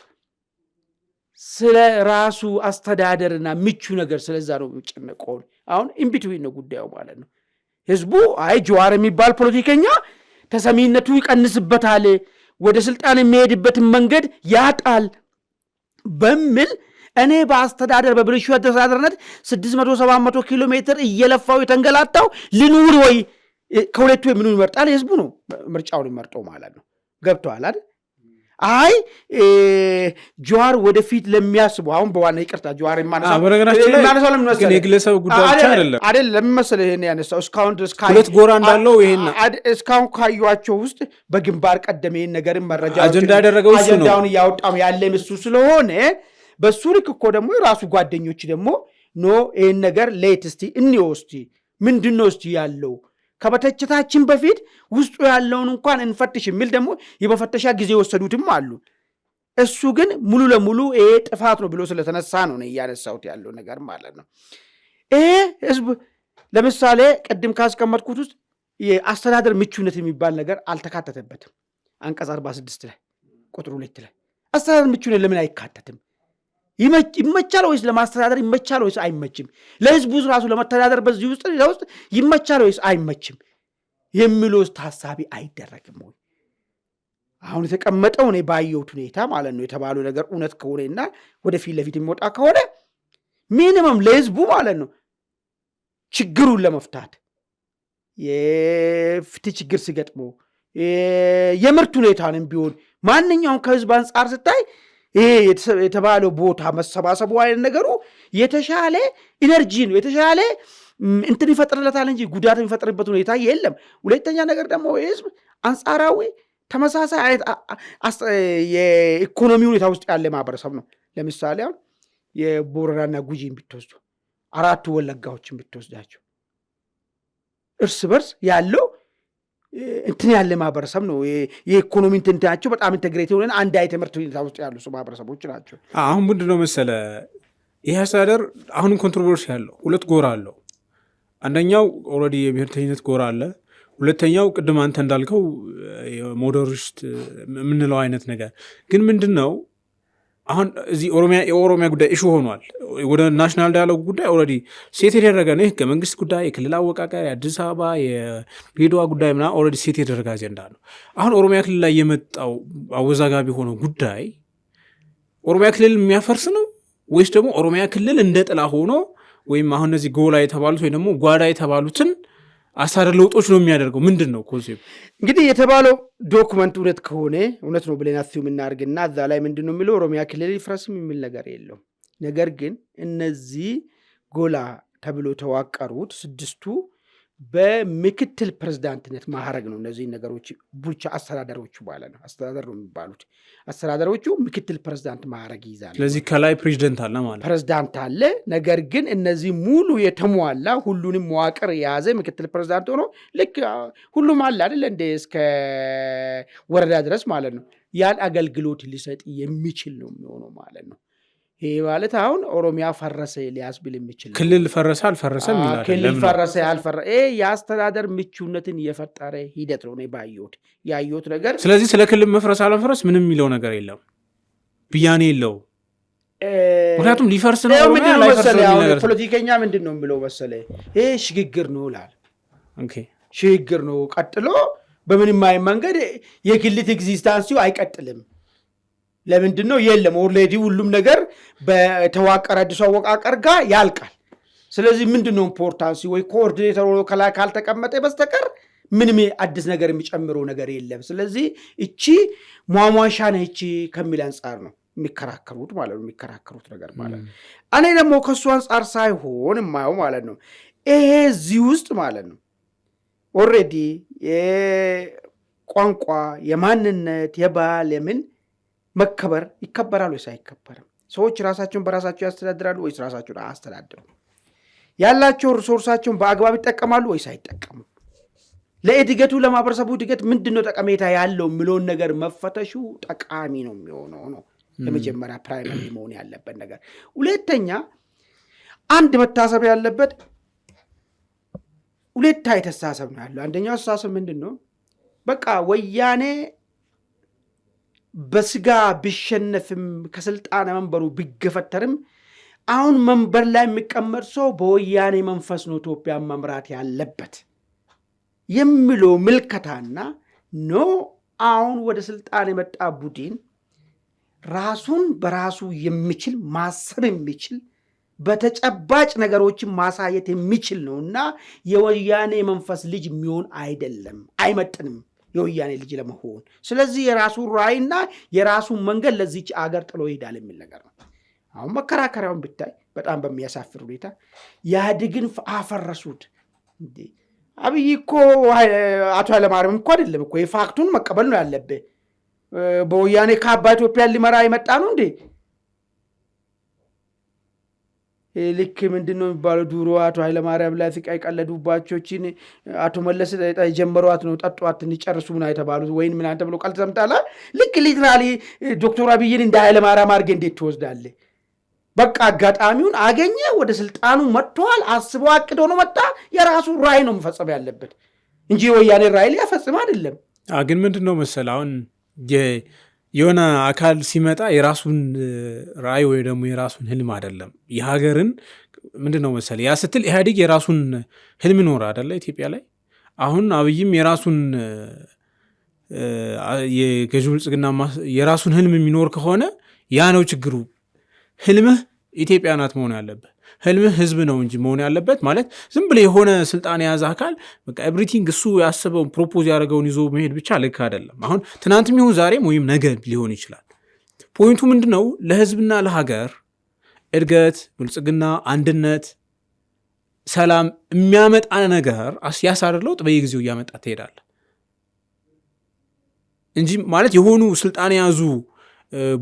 ስለ ራሱ አስተዳደርና ምቹ ነገር ስለዛ ነው የሚጨነቀው? አሁን ኢንቢትዊን ነው ጉዳዩ ማለት ነው። ህዝቡ አይ ጀዋር የሚባል ፖለቲከኛ ተሰሚነቱ ይቀንስበታል፣ ወደ ስልጣን የሚሄድበትን መንገድ ያጣል በሚል እኔ በአስተዳደር በብልሹ አስተዳደርነት 600-700 ኪሎ ሜትር እየለፋው የተንገላታው ልኑር ወይ ከሁለቱ የምኑ ይመርጣል? ህዝቡ ነው ምርጫውን ይመርጠው ማለት ነው። ገብቶሃል አይደል? አይ ጀዋር ወደፊት ለሚያስቡ አሁን በዋና ይቅርታ ጀዋር ማነሳው ለምን መሰለህ የግለሰብ ጉዳይ ብቻ አይደለም ለምን መሰለህ ይሄን ያነሳው እስካሁን ድረስ ሁለት ጎራ እንዳለው ይሄን እስካሁን ካዩአቸው ውስጥ በግንባር ቀደም ይሄን ነገርን መረጃ አጀንዳ ያደረገው እሱ ነው አጀንዳውን ያወጣው ያለ እሱ ስለሆነ በሱ ልክ እኮ ደግሞ የራሱ ጓደኞች ደግሞ ኖ ይሄን ነገር ሌትስቲ እንወስቲ ምንድነው እስቲ ያለው ከበተችታችን በፊት ውስጡ ያለውን እንኳን እንፈትሽ የሚል ደግሞ የመፈተሻ ጊዜ ወሰዱትም አሉ። እሱ ግን ሙሉ ለሙሉ ይሄ ጥፋት ነው ብሎ ስለተነሳ ነው ያነሳውት ያለው ነገር ማለት ነው። ይሄ ህዝብ ለምሳሌ ቅድም ካስቀመጥኩት ውስጥ የአስተዳደር ምቹነት የሚባል ነገር አልተካተተበትም። አንቀጽ 46 ላይ ቁጥር 2 ላይ አስተዳደር ምቹነት ለምን አይካተትም? ይመቻል ወይስ ለማስተዳደር ይመቻል ወይስ አይመችም? ለህዝቡ ራሱ ለመተዳደር በዚህ ውስጥ ይመቻል ወይስ አይመችም የሚለው ታሳቢ አይደረግም ወይ? አሁን የተቀመጠው እኔ ባየሁት ሁኔታ ማለት ነው የተባለው ነገር እውነት ከሆነና ወደፊት ለፊት የሚወጣ ከሆነ ሚኒመም ለህዝቡ ማለት ነው ችግሩን ለመፍታት የፍትህ ችግር ሲገጥመው የምርት ሁኔታንም ቢሆን ማንኛውም ከህዝብ አንጻር ስታይ ይሄ የተባለው ቦታ መሰባሰቡ አይነት ነገሩ የተሻለ ኢነርጂ ነው የተሻለ እንትን ይፈጥርለታል እንጂ ጉዳት የሚፈጥርበት ሁኔታ የለም። ሁለተኛ ነገር ደግሞ ህዝብ አንጻራዊ ተመሳሳይ አይነት የኢኮኖሚ ሁኔታ ውስጥ ያለ ማህበረሰብ ነው። ለምሳሌ አሁን የቦረናና ጉጂን ብትወስዱ አራቱ ወለጋዎችን ብትወስዳቸው እርስ በርስ ያለው እንትን ያለ ማህበረሰብ ነው። የኢኮኖሚ እንትናቸው በጣም ኢንተግሬት የሆነ አንድ አይነት ትምህርት ሁኔታ ውስጥ ያሉ ማህበረሰቦች ናቸው። አሁን ምንድነው መሰለ ይህ አስተዳደር አሁንም ኮንትሮቨርሲ ያለው ሁለት ጎራ አለው። አንደኛው ኦልሬዲ የብሔርተኝነት ጎራ አለ። ሁለተኛው ቅድም አንተ እንዳልከው ሞደሪስት የምንለው አይነት ነገር ግን ምንድን ነው አሁን እዚህ የኦሮሚያ ጉዳይ ኢሹ ሆኗል። ወደ ናሽናል ዳያሎግ ጉዳይ ኦልሬዲ ሴት የተደረገ ነው። ህገ መንግስት ጉዳይ፣ የክልል አወቃቀር፣ የአዲስ አበባ የድሬዳዋ ጉዳይ ምናምን ኦልሬዲ ሴት የተደረገ አጀንዳ ነው። አሁን ኦሮሚያ ክልል ላይ የመጣው አወዛጋቢ ሆነው ጉዳይ ኦሮሚያ ክልል የሚያፈርስ ነው ወይስ ደግሞ ኦሮሚያ ክልል እንደ ጥላ ሆኖ ወይም አሁን እነዚህ ጎላ የተባሉት ወይ ደግሞ ጓዳ የተባሉትን አሳረ ለውጦች ነው የሚያደርገው? ምንድን ነው ኮንሴፕት? እንግዲህ የተባለው ዶክመንት እውነት ከሆነ እውነት ነው ብለን አስዩ የምናደርግና እዛ ላይ ምንድን ነው የሚለው ኦሮሚያ ክልል ይፍረስም የሚል ነገር የለውም። ነገር ግን እነዚህ ጎላ ተብሎ ተዋቀሩት 6ቱ በምክትል ፕሬዝዳንትነት ማዕረግ ነው። እነዚህ ነገሮች ቡልቻ አስተዳደሮቹ ማለት ነው አስተዳደር ነው የሚባሉት አስተዳደሮቹ ምክትል ፕሬዝዳንት ማዕረግ ይይዛሉ። ስለዚህ ከላይ ፕሬዝዳንት አለ ማለት ፕሬዝዳንት አለ። ነገር ግን እነዚህ ሙሉ የተሟላ ሁሉንም መዋቅር የያዘ ምክትል ፕሬዝዳንት ሆኖ ልክ ሁሉም አለ አይደል እንደ እስከ ወረዳ ድረስ ማለት ነው ያን አገልግሎት ሊሰጥ የሚችል ነው የሚሆነው ማለት ነው። ይሄ ማለት አሁን ኦሮሚያ ፈረሰ ሊያስብል የሚችል ክልል ፈረሰ አልፈረሰም ይላል። ክልል ፈረሰ አልፈረሰ የአስተዳደር ምቹነትን የፈጠረ ሂደት ነው ያየሁት ነገር። ስለዚህ ስለ ክልል መፍረስ አለመፍረስ ምንም የሚለው ነገር የለም፣ ብያኔ የለው። ምክንያቱም ሊፈርስ ነው ፖለቲከኛ ምንድን ነው ብለው መሰለ ይሄ ሽግግር ነው ላል ሽግግር ነው ቀጥሎ በምንም አይ መንገድ የክልል ኤግዚስታንሲው አይቀጥልም። ለምንድን ነው የለም ኦልሬዲ ሁሉም ነገር በተዋቀረ አዲስ አወቃቀር ጋር ያልቃል። ስለዚህ ምንድነው ኢምፖርታንሲ ወይ ኮኦርዲኔተር ሆኖ ከላይ ካልተቀመጠ በስተቀር ምንም አዲስ ነገር የሚጨምረው ነገር የለም። ስለዚህ እቺ ሟሟሻ ነች ከሚል አንጻር ነው የሚከራከሩት ማለት ነው የሚከራከሩት ነገር ማለት ነው። እኔ ደግሞ ከሱ አንጻር ሳይሆን የማየው ማለት ነው ይሄ እዚህ ውስጥ ማለት ነው ኦልሬዲ የቋንቋ የማንነት የባህል የምን መከበር ይከበራል ወይስ አይከበርም? ሰዎች ራሳቸውን በራሳቸው ያስተዳድራሉ ወይስ ራሳቸውን አያስተዳድሩም? ያላቸው ሪሶርሳቸውን በአግባብ ይጠቀማሉ ወይስ አይጠቀሙም? ለእድገቱ ለማህበረሰቡ እድገት ምንድነው ጠቀሜታ ያለው የሚለውን ነገር መፈተሹ ጠቃሚ ነው የሚሆነው ነው ለመጀመሪያ ፕራይመሪ መሆን ያለበት ነገር። ሁለተኛ አንድ መታሰብ ያለበት ሁለት አይነት አስተሳሰብ ነው ያለው። አንደኛው አስተሳሰብ ምንድነው? በቃ ወያኔ በስጋ ቢሸነፍም ከስልጣን መንበሩ ቢገፈተርም አሁን መንበር ላይ የሚቀመጥ ሰው በወያኔ መንፈስ ነው ኢትዮጵያን መምራት ያለበት የሚለው ምልከታና ኖ አሁን ወደ ስልጣን የመጣ ቡድን ራሱን በራሱ የሚችል ማሰብ የሚችል በተጨባጭ ነገሮችን ማሳየት የሚችል ነውና የወያኔ መንፈስ ልጅ የሚሆን አይደለም፣ አይመጥንም የወያኔ ልጅ ለመሆን። ስለዚህ የራሱ ራዕይና የራሱ መንገድ ለዚች አገር ጥሎ ይሄዳል የሚል ነገር ነው። አሁን መከራከሪያውን ብታይ በጣም በሚያሳፍር ሁኔታ ኢህአዴግን አፈረሱት። እንዴ አብይ እኮ አቶ ኃይለማርያም እኮ አይደለም እኮ የፋክቱን መቀበል ነው ያለብህ። በወያኔ ካባ ኢትዮጵያን ሊመራ የመጣ ነው እንዴ? ልክ ምንድነው የሚባለው ድሮ አቶ ኃይለማርያም ላይ ስቃይ ቀለዱባቸውችን አቶ መለስ የጀመሯት ነው ጠጧት እንጨርሱ ምና የተባሉት ወይን ምናምን ተብሎ ቃል ተሰምታላ። ልክ ሊትራሊ ዶክተር አብይን እንደ ኃይለማርያም አድርገህ እንዴት ትወስዳለህ? በቃ አጋጣሚውን አገኘ፣ ወደ ስልጣኑ መጥቷል፣ አስበው አቅዶ ነው መጣ። የራሱ ራዕይ ነው መፈጸም ያለበት እንጂ ወያኔ ራዕይ ሊያፈጽም አይደለም። ግን ምንድነው መሰለህ አሁን የሆነ አካል ሲመጣ የራሱን ራዕይ ወይ ደግሞ የራሱን ህልም አይደለም የሀገርን ምንድነው መሰለህ ያ ስትል ኢህአዴግ የራሱን ህልም ይኖር አይደለ ኢትዮጵያ ላይ። አሁን አብይም የራሱን የገዢው ብልጽግና የራሱን ህልም የሚኖር ከሆነ ያ ነው ችግሩ። ህልምህ ኢትዮጵያ ናት መሆን ያለበት፣ ህልምህ ህዝብ ነው እንጂ መሆን ያለበት ማለት ዝም ብለህ የሆነ ስልጣን የያዘ አካል በቃ ኤቭሪቲንግ እሱ ያስበውን ፕሮፖዝ ያደረገውን ይዞ መሄድ ብቻ ልክ አይደለም። አሁን ትናንትም ይሁን ዛሬም ወይም ነገ ሊሆን ይችላል። ፖይንቱ ምንድነው? ለህዝብና ለሀገር እድገት፣ ብልጽግና፣ አንድነት፣ ሰላም የሚያመጣ ነገር ያሳር ለውጥ በየጊዜው እያመጣ ትሄዳለህ እንጂ ማለት የሆኑ ስልጣን የያዙ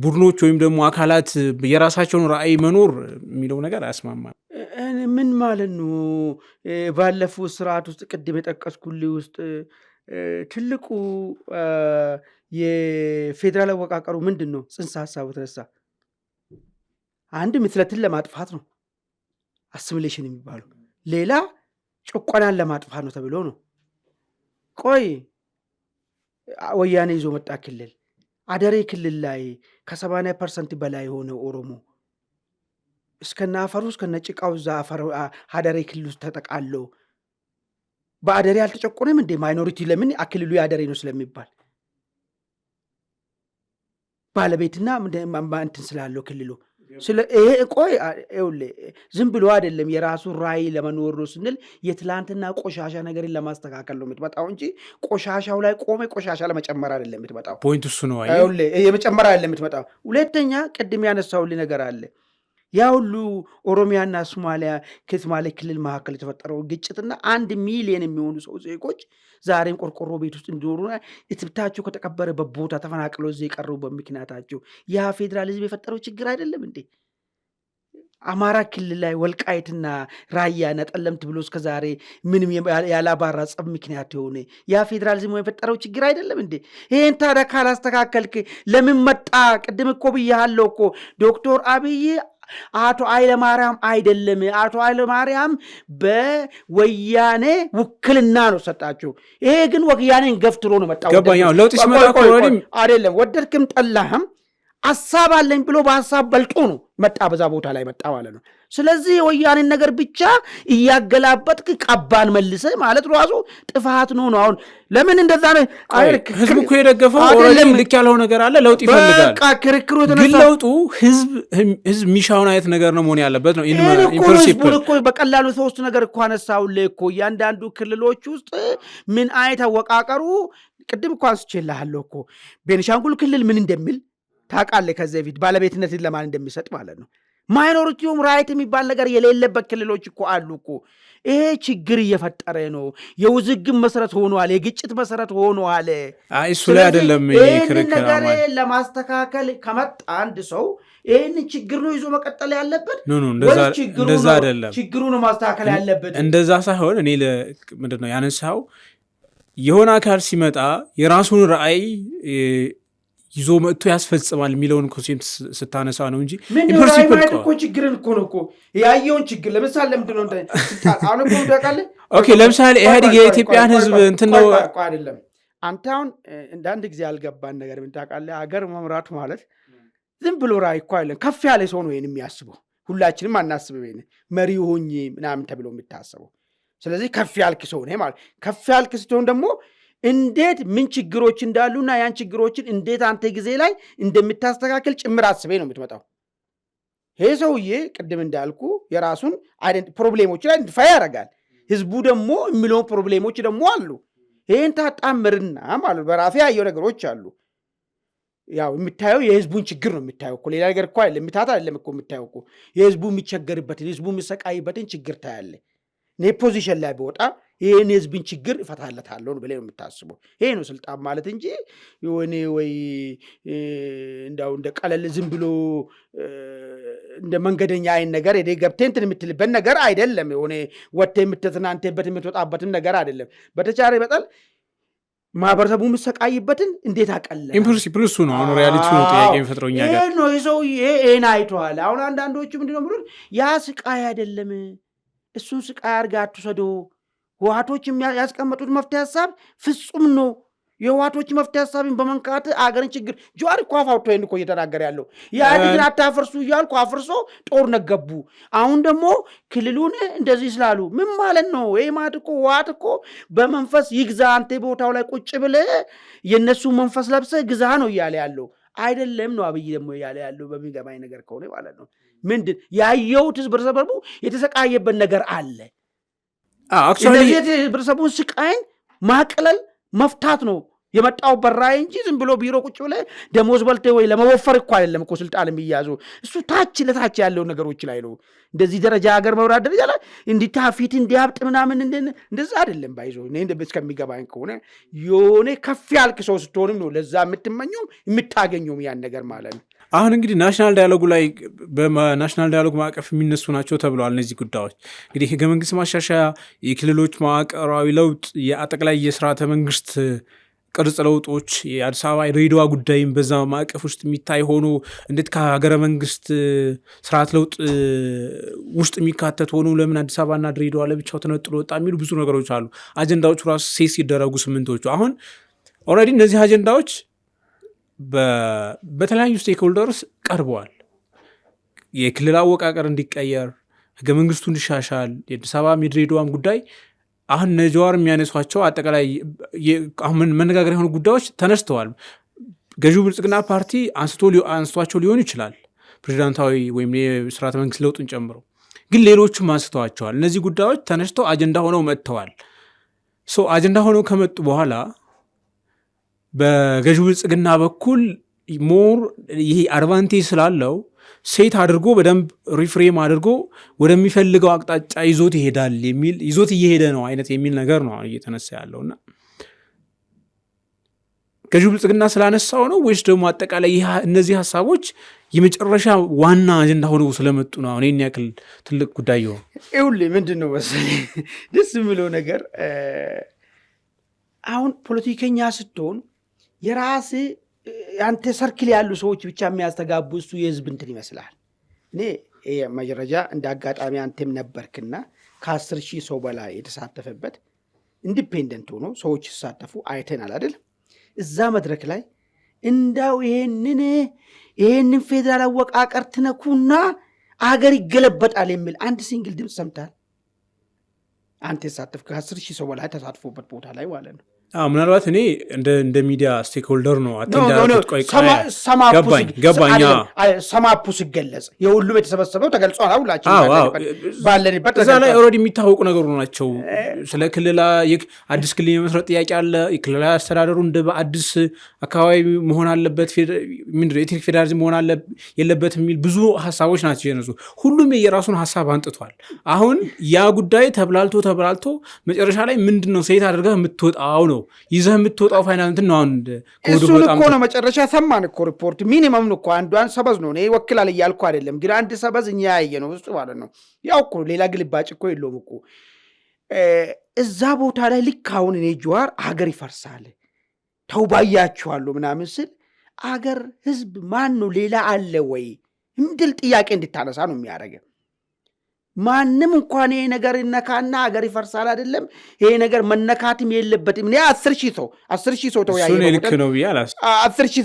ቡድኖች ወይም ደግሞ አካላት የራሳቸውን ራዕይ መኖር የሚለው ነገር አያስማማም። ምን ማለት ነው? ባለፉት ስርዓት ውስጥ ቅድም የጠቀስኩልህ ውስጥ ትልቁ የፌዴራል አወቃቀሩ ምንድን ነው? ጽንሰ ሀሳቡ ተነሳ። አንድ ምትለትን ለማጥፋት ነው አሲሚሌሽን የሚባለው፣ ሌላ ጭቆናን ለማጥፋት ነው ተብሎ ነው። ቆይ ወያኔ ይዞ መጣ ክልል አደሬ ክልል ላይ ከ80% በላይ የሆነ ኦሮሞ እስከነ አፈሩ እስከነ ጭቃው እዛ አደሬ ክልል ውስጥ ተጠቃለው በአደሬ አልተጨቆነም እንዴ? ማይኖሪቲ ለምን አክልሉ የአደሬ ነው ስለሚባል ባለቤትና እንትን ስላለው ክልሉ ይሄ ቆይ ዝም ብሎ አይደለም የራሱ ራዕይ ለመኖር ነው ስንል የትላንትና ቆሻሻ ነገርን ለማስተካከል ነው የምትመጣው እንጂ ቆሻሻው ላይ ቆመ ቆሻሻ ለመጨመር አይደለም የምትመጣው። ፖይንት እሱ ነው የመጨመር አይደለም የምትመጣው። ሁለተኛ ቅድም ያነሳውልህ ነገር አለ። ያ ሁሉ ኦሮሚያና ሶማሊያ ከሶማሌ ክልል መካከል የተፈጠረው ግጭትና 1 ሚሊዮን የሚሆኑ ሰው ዜጎች ዛሬም ቆርቆሮ ቤት ውስጥ እንዲኖሩና እትብታቸው ከተቀበረበት ቦታ ተፈናቅለው እዚህ የቀረቡ በምክንያታቸው ያ ፌዴራሊዝም የፈጠረው ችግር አይደለም እንዴ? አማራ ክልል ላይ ወልቃይትና ራያ ነጠለምት ብሎ እስከ ዛሬ ምንም ያላባራ ጸብ ምክንያት የሆነ ያ ፌዴራሊዝም የፈጠረው ችግር አይደለም እንዴ? ይሄን ታዲያ ካላስተካከልክ ለምን መጣ? ቅድም እኮ ብያለሁ እኮ ዶክተር አብይ አቶ ኃይለማርያም አይደለም። አቶ ኃይለማርያም በወያኔ ውክልና ነው ሰጣቸው። ይሄ ግን ወያኔን ገፍትሮ ነው መጣው። ለውጥ ሲመጣ አይደለም ወደድክም ጠላህም ሐሳብ አለኝ ብሎ በሐሳብ በልጦ ነው መጣ፣ በዛ ቦታ ላይ መጣ ማለት ነው። ስለዚህ የወያኔን ነገር ብቻ እያገላበጥክ ቀባን መልሰ ማለት ራሱ ጥፋት ነው ነው። አሁን ለምን እንደዛ ነው? ህዝብ እኮ የደገፈው ኦሬዲ ልክ ያለው ነገር አለ፣ ለውጥ ይፈልጋል። በቃ ክርክሩ ግን ለውጡ ህዝብ የሚሻውን አይነት ነገር ነው መሆን ያለበት ነው። ኢንፕሪንሲፕል እኮ በቀላሉ ሶስት ነገር እኮ አነሳውልህ እኮ እያንዳንዱ ክልሎች ውስጥ ምን አይነት አወቃቀሩ ቅድም እኮ አንስቼልሃለሁ እኮ ቤኒሻንጉል ክልል ምን እንደሚል ታውቃለህ። ከዚህ በፊት ባለቤትነትን ለማን እንደሚሰጥ ማለት ነው። ማይኖሪቲውም ራይት የሚባል ነገር የሌለበት ክልሎች እኮ አሉ እኮ። ይሄ ችግር እየፈጠረ ነው። የውዝግብ መሰረት ሆኗል። የግጭት መሰረት ሆኗል። እሱ ላይ አይደለም ይሄ ክርክር ነገር ለማስተካከል ከመጣ አንድ ሰው ይህን ችግር ነው ይዞ መቀጠል ያለበት። እንደዛ አይደለም። ችግሩ ነው ማስተካከል ያለበት። እንደዛ ሳይሆን እኔ ምንድን ነው ያነሳው የሆነ አካል ሲመጣ የራሱን ራዕይ ይዞ መጥቶ ያስፈጽማል የሚለውን ኮንሴፕት ስታነሳ ነው እንጂ ኢምፕሪንሲፕል እኮ ችግርን እኮ ነው እኮ ያየውን ችግር ለምሳሌ ለምንድን ነው አሁን እኮ ታውቃለህ? ኦኬ ለምሳሌ ኢህአዴግ የኢትዮጵያን ህዝብ እንትን ነው አይደለም። አንተ አሁን እንደ አንድ ጊዜ ያልገባን ነገር ምን ታውቃለህ? ሀገር መምራቱ ማለት ዝም ብሎ ራዕይ እኮ አይደለም። ከፍ ያለ ሰው ነው ይሄን የሚያስበው። ሁላችንም አናስበው ይሄን መሪ ሆኜ ምናምን ተብሎ የሚታሰበው። ስለዚህ ከፍ ያልክ ሰው ነህ ማለት ከፍ ያልክ ስትሆን ደግሞ እንዴት ምን ችግሮች እንዳሉና ያን ችግሮችን እንዴት አንተ ጊዜ ላይ እንደምታስተካከል ጭምር አስቤ ነው የምትመጣው። ይሄ ሰውዬ ቅድም እንዳልኩ የራሱን ፕሮብሌሞችን አይደንቲፋይ ያደርጋል። ህዝቡ ደግሞ የሚለውን ፕሮብሌሞች ደግሞ አሉ። ይሄን ታጣምርና ማለት በራሴ ያየው ነገሮች አሉ። ያው የምታየው የህዝቡን ችግር ነው የምታየው እኮ ሌላ ነገር እኮ አይደለም። የምታታ አይደለም እኮ የምታየው እኮ የህዝቡ የሚቸገርበትን ህዝቡ የሚሰቃይበትን ችግር ታያለ። እኔ ፖዚሽን ላይ በወጣ ይህን የህዝብን ችግር እፈታለታለሁ ብለህ ነው የምታስበው። ይሄ ነው ስልጣን ማለት እንጂ የሆነ ወይ እንዳው እንደ ቀለል ዝም ብሎ እንደ መንገደኛ አይን ነገር ሄደ ገብተህ እንትን የምትልበት ነገር አይደለም። የሆነ ወጥተህ የምትተናንተበት የምትወጣበትን ነገር አይደለም። በተቻለ መጠን ማህበረሰቡ የምሰቃይበትን እንዴት አቀለ ኢምፕሪንሲፕል እሱ ነው። አሁን ሪያሊቲ ነው ጥያቄ የሚፈጥረው እኛ ጋር ነው። ይሰው ይሄን አይቷል። አሁን አንዳንዶቹ ምንድነው ብሎ ያ ስቃይ አይደለም እሱን ስቃይ አድርገህ አትውሰደው። ህወሓቶች ያስቀመጡት መፍትሄ ሀሳብ ፍጹም ነው። የህወሓቶች መፍትሄ ሀሳብን በመንካት አገርን ችግር ጀዋር እኮ አፋውቶ ይሄን እኮ እየተናገረ ያለው ኢህአዴግን አታፈርሱ እያልኩ አፍርሶ ጦርነት ገቡ። አሁን ደግሞ ክልሉን እንደዚህ ስላሉ ምን ማለት ነው? ይሄ ማለት እኮ ህወሓት እኮ በመንፈስ ይግዛ አንተ ቦታው ላይ ቁጭ ብለህ የነሱ መንፈስ ለብሰህ ግዛ ነው እያለ ያለው አይደለም ነው አብይ ደግሞ እያለ ያለው በሚገባኝ ነገር ከሆነ ማለት ነው። ምንድን ያየሁት ህብረተሰቡ የተሰቃየበት ነገር አለ። አክቹዋሊ ህብረተሰቡን ስቃይን ማቅለል መፍታት ነው የመጣው በራይ እንጂ ዝም ብሎ ቢሮ ቁጭ ብለህ ደሞዝ በልተህ ወይ ለመወፈር እኮ አይደለም እኮ ስልጣን የሚያዙ። እሱ ታች ለታች ያለው ነገሮች ላይ ነው። እንደዚህ ደረጃ ሀገር መውራት ደረጃ ላይ እንዲታፊት እንዲያብጥ ምናምን እንደዛ አይደለም። ባይዞ እኔ እስከሚገባኝ ከሆነ የሆነ ከፍ ያልክ ሰው ስትሆንም ነው ለዛ የምትመኘውም የምታገኘውም ያን ነገር ማለት ነው። አሁን እንግዲህ ናሽናል ዳያሎጉ ላይ በናሽናል ዳያሎግ ማዕቀፍ የሚነሱ ናቸው ተብለዋል። እነዚህ ጉዳዮች እንግዲህ ህገ መንግስት ማሻሻያ፣ የክልሎች መዋቅራዊ ለውጥ፣ የአጠቃላይ የስርዓተ መንግስት ቅርጽ ለውጦች፣ የአዲስ አበባ የድሬዳዋ ጉዳይም በዛ ማዕቀፍ ውስጥ የሚታይ ሆኖ እንዴት ከሀገረ መንግስት ስርዓት ለውጥ ውስጥ የሚካተት ሆኖ ለምን አዲስ አበባና ድሬዳዋ ለብቻው ተነጥሎ ወጣ የሚሉ ብዙ ነገሮች አሉ። አጀንዳዎቹ ራሱ ሴስ ሲደረጉ ስምንቶቹ አሁን ኦልሬዲ እነዚህ አጀንዳዎች በተለያዩ ስቴክሆልደርስ ቀርበዋል። የክልል አወቃቀር እንዲቀየር፣ ህገ መንግስቱ እንዲሻሻል፣ የአዲስ አበባ የድሬዳዋም ጉዳይ አሁን ነጀዋር የሚያነሷቸው አጠቃላይ አሁን መነጋገር የሆኑ ጉዳዮች ተነስተዋል። ገዢው ብልጽግና ፓርቲ አንስቷቸው ሊሆን ይችላል ፕሬዚዳንታዊ ወይም የስርዓተ መንግስት ለውጡን ጨምሮ፣ ግን ሌሎቹም አንስተዋቸዋል። እነዚህ ጉዳዮች ተነስተው አጀንዳ ሆነው መጥተዋል። አጀንዳ ሆነው ከመጡ በኋላ በገዢው ብልጽግና በኩል ሞር ይሄ አድቫንቴጅ ስላለው ሴት አድርጎ በደንብ ሪፍሬም አድርጎ ወደሚፈልገው አቅጣጫ ይዞት ይሄዳል የሚል ይዞት እየሄደ ነው አይነት የሚል ነገር ነው እየተነሳ ያለውና ገዢው ብልጽግና ስላነሳው ነው ወይስ ደግሞ አጠቃላይ እነዚህ ሀሳቦች የመጨረሻ ዋና አጀንዳ ሆነው ስለመጡ ነው አሁን ይህን ያክል ትልቅ ጉዳይ ይሆን? ይኸውልህ ምንድን ነው መሰለኝ ደስ የሚለው ነገር አሁን ፖለቲከኛ ስትሆን የራስ አንተ ሰርክል ያሉ ሰዎች ብቻ የሚያስተጋቡ እሱ የህዝብ እንትን ይመስላል። እኔ መረጃ እንደ አጋጣሚ አንተም ነበርክና ከ10,000 ሰው በላይ የተሳተፈበት ኢንዲፔንደንት ሆኖ ሰዎች ሲሳተፉ አይተናል አይደል? እዛ መድረክ ላይ እንዳው ይሄንን ፌዴራል አወቃቀር ትነኩና አገር ይገለበጣል የሚል አንድ ሲንግል ድምፅ ሰምታል? አንተ የተሳተፍ ከ10,000 ሰው በላይ ተሳትፎበት ቦታ ላይ ማለት ነው። ምናልባት እኔ እንደ ሚዲያ ስቴክሆልደር ነው ሰማፑ ሲገለጽ የሁሉም የተሰበሰበው ተገልጿል። ሁላችን ባለንበት እዛ ላይ ኦልሬዲ የሚታወቁ ነገሩ ናቸው። ስለ አዲስ ክልል የመስረት ጥያቄ አለ። የክልላዊ አስተዳደሩ እንደ በአዲስ አካባቢ መሆን አለበት፣ ኤትኒክ ፌዴራሊዝም መሆን የለበት የሚል ብዙ ሀሳቦች ናቸው የነሱ። ሁሉም የራሱን ሀሳብ አንጥቷል። አሁን ያ ጉዳይ ተብላልቶ መጨረሻ ላይ ምንድን ነው ሴት አድርገህ የምትወጣው ነው ይዘህ የምትወጣው ፋይናንስ ነው። እሱን እኮ ነው መጨረሻ ሰማን እኮ ሪፖርት ሚኒመም እኮ አንዷን ሰበዝ ነው። እኔ ይወክላል እያልኩ አይደለም፣ ግን አንድ ሰበዝ እኛ ያየ ነው ውስጡ ማለት ነው። ያው እኮ ሌላ ግልባጭ እኮ የለውም እኮ እዛ ቦታ ላይ ልክ አሁን እኔ ጀዋር ሀገር ይፈርሳል ተውባያችኋለሁ ምናምን ስል አገር ህዝብ ማን ነው ሌላ አለ ወይ እንድል ጥያቄ እንድታነሳ ነው የሚያደርገው። ማንም እንኳን ይሄ ነገር ይነካና አገር ይፈርሳል አይደለም ይሄ ነገር መነካትም የለበትም። እኔ 10,000 ሰው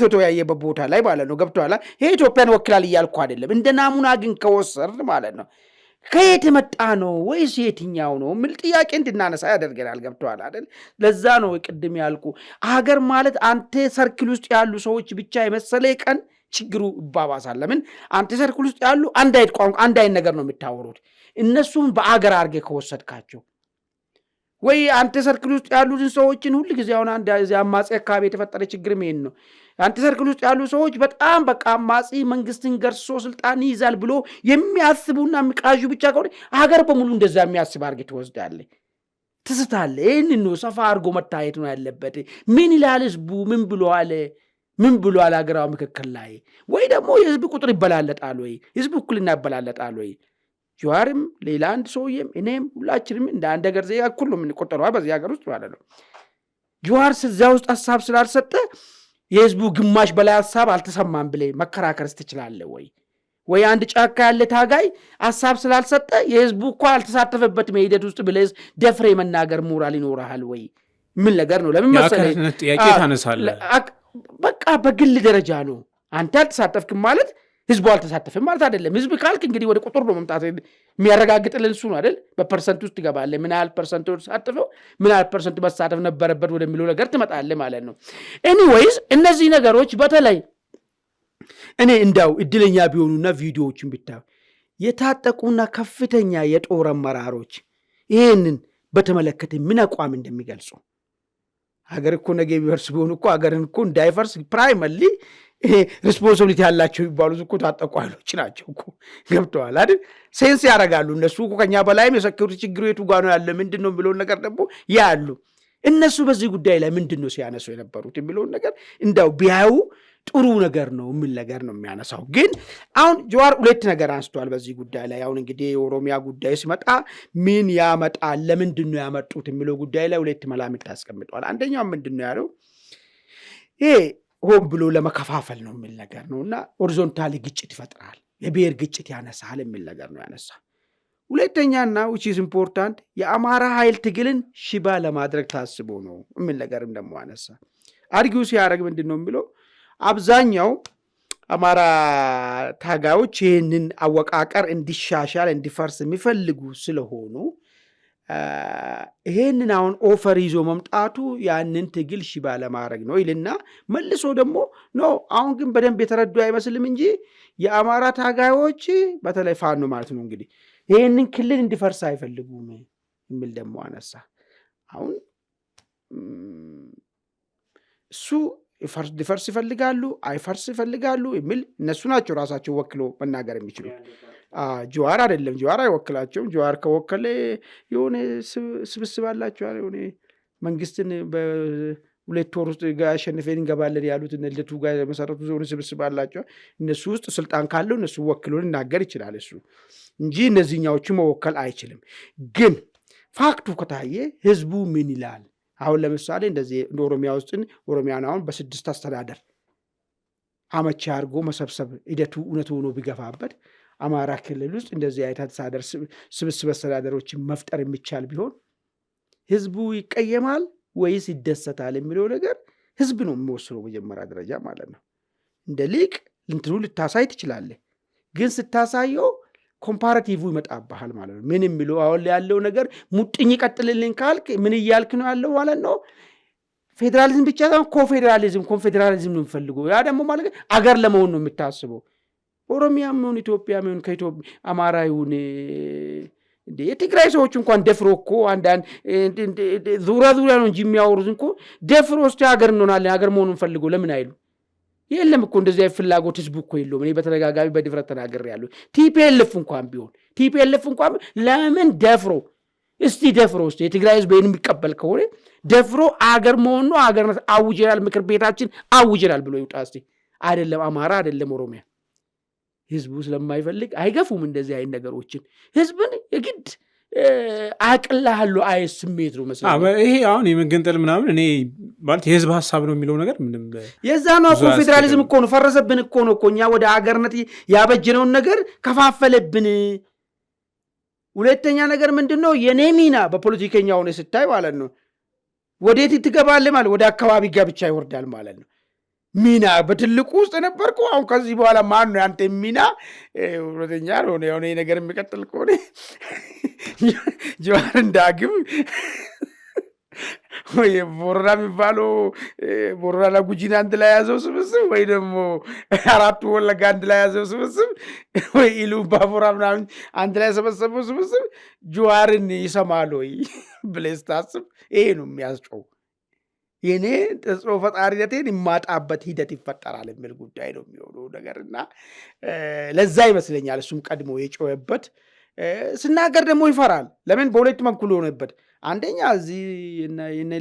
ተወያየበት ቦታ ላይ ማለት ነው ገብቶሃል። ይሄ ኢትዮጵያን ወክላል እያልኩ አይደለም። እንደ ናሙና ግን ከወሰድ ማለት ነው ከየት መጣ ነው ወይስ የትኛው ነው ምን ጥያቄ እንድናነሳ ያደርገናል። ገብቶሃል አይደል? ለዛ ነው ቅድም ያልኩ ሀገር ማለት አንተ ሰርክል ውስጥ ያሉ ሰዎች ብቻ የመሰለ ቀን ችግሩ ይባባሳል። ለምን አንተ ሰርክል ውስጥ ያሉ አንድ አይነት ቋንቋ አንድ አይነት ነገር ነው የምታወሩት። እነሱም በአገር አርገ ከወሰድካቸው ወይ አንተ ሰርክል ውስጥ ያሉትን ሰዎችን ሁሉ ጊዜ አሁን አንድ አማጺ አካባቢ የተፈጠረ ችግር ምን ነው አንተ ሰርክል ውስጥ ያሉ ሰዎች በጣም በቃ አማጺ መንግስትን ገርሶ ስልጣን ይይዛል ብሎ የሚያስቡና የሚቃዡ ብቻ ከሆነ ሀገር በሙሉ እንደዛ የሚያስብ አርገ ትወስዳለህ ትስታለህ። ይህንን ነው ሰፋ አርጎ መታየት ነው ያለበት። ምን ይላል ህዝቡ ምን ብሏል ሀገራዊ ምክክር ላይ ወይ ደግሞ የህዝብ ቁጥር ይበላለጣል ወይ ህዝብ እኩልና ይበላለጣል ወይ? ጀዋርም ሌላ አንድ ሰውዬም እኔም ሁላችንም እንደ አንድ ሀገር ዜጋ እኩል ነው የምንቆጠረው በዚህ ሀገር ውስጥ ማለት ነው። ጀዋር እዛ ውስጥ ሀሳብ ስላልሰጠ የህዝቡ ግማሽ በላይ ሀሳብ አልተሰማም ብለህ መከራከርስ ትችላለህ ወይ? ወይ አንድ ጫካ ያለ ታጋይ ሀሳብ ስላልሰጠ የህዝቡ እኮ አልተሳተፈበትም ሂደት ውስጥ ብለህ ደፍሬ መናገር ሞራል ይኖርሃል ወይ? ምን ነገር ነው? ለምን መሰለህ ጥያቄ ታነሳለህ። በቃ በግል ደረጃ ነው አንተ አልተሳተፍክም ማለት ህዝቡ አልተሳተፈም ማለት አይደለም። ህዝብ ካልክ እንግዲህ ወደ ቁጥር ነው መምጣት የሚያረጋግጥልን እሱ ነው አይደል? በፐርሰንት ውስጥ ይገባል። ምን ያህል ፐርሰንት ተሳተፈው ምን ያህል ፐርሰንት መሳተፍ ነበረበት ወደሚለው ነገር ትመጣለህ ማለት ነው። ኤኒዌይስ እነዚህ ነገሮች በተለይ እኔ እንዳው እድለኛ ቢሆኑና ቪዲዮዎችን ብታዩ የታጠቁና ከፍተኛ የጦር አመራሮች ይሄንን በተመለከተ ምን አቋም እንደሚገልጹ ሀገር እኮ ነገ ቢፈርስ ቢሆን እኮ ሀገርን እኮ እንዳይፈርስ ፕራይመርሊ ሪስፖንሲቢሊቲ ያላቸው ይባሉት እኮ ታጠቁ ኃይሎች ናቸው እኮ ገብተዋል አይደል? ሴንስ ያደርጋሉ እነሱ እኮ ከኛ በላይም የሰኪዩሪቲ ችግሩ የቱ ጋር ነው ያለ ምንድን ነው የሚለውን ነገር ደግሞ ያሉ እነሱ በዚህ ጉዳይ ላይ ምንድን ነው ሲያነሱ የነበሩት የሚለውን ነገር እንዳው ቢያዩ ጥሩ ነገር ነው የሚል ነገር ነው የሚያነሳው። ግን አሁን ጀዋር ሁለት ነገር አንስቷል በዚህ ጉዳይ ላይ። አሁን እንግዲህ የኦሮሚያ ጉዳይ ሲመጣ ምን ያመጣል ለምንድን ነው ያመጡት የሚለው ጉዳይ ላይ ሁለት መላምት አስቀምጧል። አንደኛው ምንድን ነው ያለው ይሄ ሆን ብሎ ለመከፋፈል ነው የሚል ነገር ነው እና ሆሪዞንታሊ ግጭት ይፈጥራል የብሔር ግጭት ያነሳል የሚል ነገር ነው ያነሳ። ሁለተኛና which is important የአማራ ኃይል ትግልን ሽባ ለማድረግ ታስቦ ነው የሚል ነገርም ደግሞ አነሳ። አርጊው ሲያደርግ ምንድን ነው የሚለው አብዛኛው አማራ ታጋዮች ይህንን አወቃቀር እንዲሻሻል እንዲፈርስ የሚፈልጉ ስለሆኑ ይሄንን አሁን ኦፈር ይዞ መምጣቱ ያንን ትግል ሽባ ለማድረግ ነው ይልና መልሶ ደግሞ ኖ አሁን ግን በደንብ የተረዱ አይመስልም እንጂ የአማራ ታጋዮች በተለይ ፋኖ ማለት ነው እንግዲህ ይሄንን ክልል እንዲፈርስ አይፈልጉም የሚል ደግሞ አነሳ። አሁን እሱ ሊፈርስ ይፈልጋሉ አይፈርስ ይፈልጋሉ የሚል እነሱ ናቸው ራሳቸው ወክሎ መናገር የሚችሉ ጀዋር አይደለም። ጀዋር አይወክላቸውም። ጀዋር ከወከለ የሆነ ስብስብ አላቸው የሆነ መንግስትን በሁለት ወር ውስጥ አሸንፈን እንገባለን ያሉት ልደቱ ጋር መሰረቱ ዞን ስብስብ አላቸው። እነሱ ውስጥ ስልጣን ካለው እነሱ ወክሎ ሊናገር ይችላል እሱ እንጂ እነዚህኛዎቹ መወከል አይችልም። ግን ፋክቱ ከታየ ህዝቡ ምን ይላል? አሁን ለምሳሌ እንደዚህ እንደ ኦሮሚያ ውስጥ ኦሮሚያን አሁን በ6 አስተዳደር አመቺ አድርጎ መሰብሰብ ሂደቱ እውነቱ ሆኖ ቢገፋበት አማራ ክልል ውስጥ እንደዚህ አይነት አስተዳደር ስብስብ አስተዳደሮችን መፍጠር የሚቻል ቢሆን ህዝቡ ይቀየማል ወይስ ይደሰታል የሚለው ነገር ህዝብ ነው የሚወስነው መጀመሪያ ደረጃ ማለት ነው። እንደ ሊቅ እንትኑ ልታሳይ ትችላለህ፣ ግን ስታሳየው ኮምፓራቲቭ ይመጣብሃል ማለት ነው። ምን የሚለው አሁን ያለው ነገር ሙጥኝ ቀጥልልን ካልክ ምን እያልክ ነው ያለው ማለት ነው። ፌዴራሊዝም ብቻ ሳይሆን ኮንፌዴራሊዝም ነው የሚፈልገው። ያ ደግሞ ማለት አገር ለመሆን ነው የምታስበው። ኦሮሚያም ይሁን ኢትዮጵያም ይሁን ከኢትዮጵያ አማራ ይሁን የትግራይ ሰዎች እንኳን ደፍሮ እኮ አንዳንድ ዙሪያ ነው እንጂ የሚያወሩት እኮ ደፍሮ እስቲ ሀገር እንሆናለን ሀገር መሆኑን ፈልገው ለምን አይሉ? የለም እኮ እንደዚህ አይነት ፍላጎት ህዝቡ እኮ የለውም። እኔ በተደጋጋሚ በድፍረት ተናግሬያለሁ። ቲፒኤልኤፍ እንኳን ለምን ደፍሮ እስቲ የትግራይ ህዝብ ይህን የሚቀበል ከሆነ ደፍሮ አገር መሆኑ አገርነት አውጀናል ምክር ቤታችን አውጀናል ብሎ ይውጣ እስቲ። አይደለም አማራ አይደለም ኦሮሚያ ህዝቡ ስለማይፈልግ አይገፉም እንደዚህ አይነት ነገሮችን። ህዝብን የግድ አቅልሃሉ አይ ስሜት ነው መስለኝ። ይሄ አሁን የመገንጠል ምናምን እኔ ማለት የህዝብ ሀሳብ ነው የሚለው ነገር ምንም የዛ ነው እኮ ፌዴራሊዝም እኮ ነው ፈረሰብን እኮ ነው እኮ እኛ ወደ አገርነት ያበጀነውን ነገር ከፋፈለብን። ሁለተኛ ነገር ምንድነው የኔ ሚና በፖለቲከኛ ሆነ ስታይ ማለት ነው ወዴት ትገባለህ ማለት ወደ አካባቢ ጋብቻ ይወርዳል ማለት ነው። ሚና በትልቁ ውስጥ ነበርኩ። አሁን ከዚህ በኋላ ማን ነው ያንተ ሚና? ሁለተኛ ነው የሆነ ነገር የሚቀጥል ከሆነ ጀዋርን ዳግም ወይ ቦረና የሚባለው ቦረና ጉጂን አንድ ላይ ያዘው ስብስብ ወይ ደግሞ አራቱ ወለጋ አንድ ላይ ያዘው ስብስብ ወይ ኢሉ ባቡራ ምናምን አንድ ላይ ሰበሰበው ስብስብ ጀዋርን ይሰማል ወይ ብለህ ስታስብ ይሄ ነው የሚያስጨው። የኔ ተጽዕኖ ፈጣሪነቴን የማጣበት ሂደት ይፈጠራል የሚል ጉዳይ ነው የሚሆነው ነገርና ለዛ ይመስለኛል እሱም ቀድሞ የጮኸበት። ስናገር ደግሞ ይፈራል። ለምን? በሁለት መንኩል ሆነበት። አንደኛ እዚህ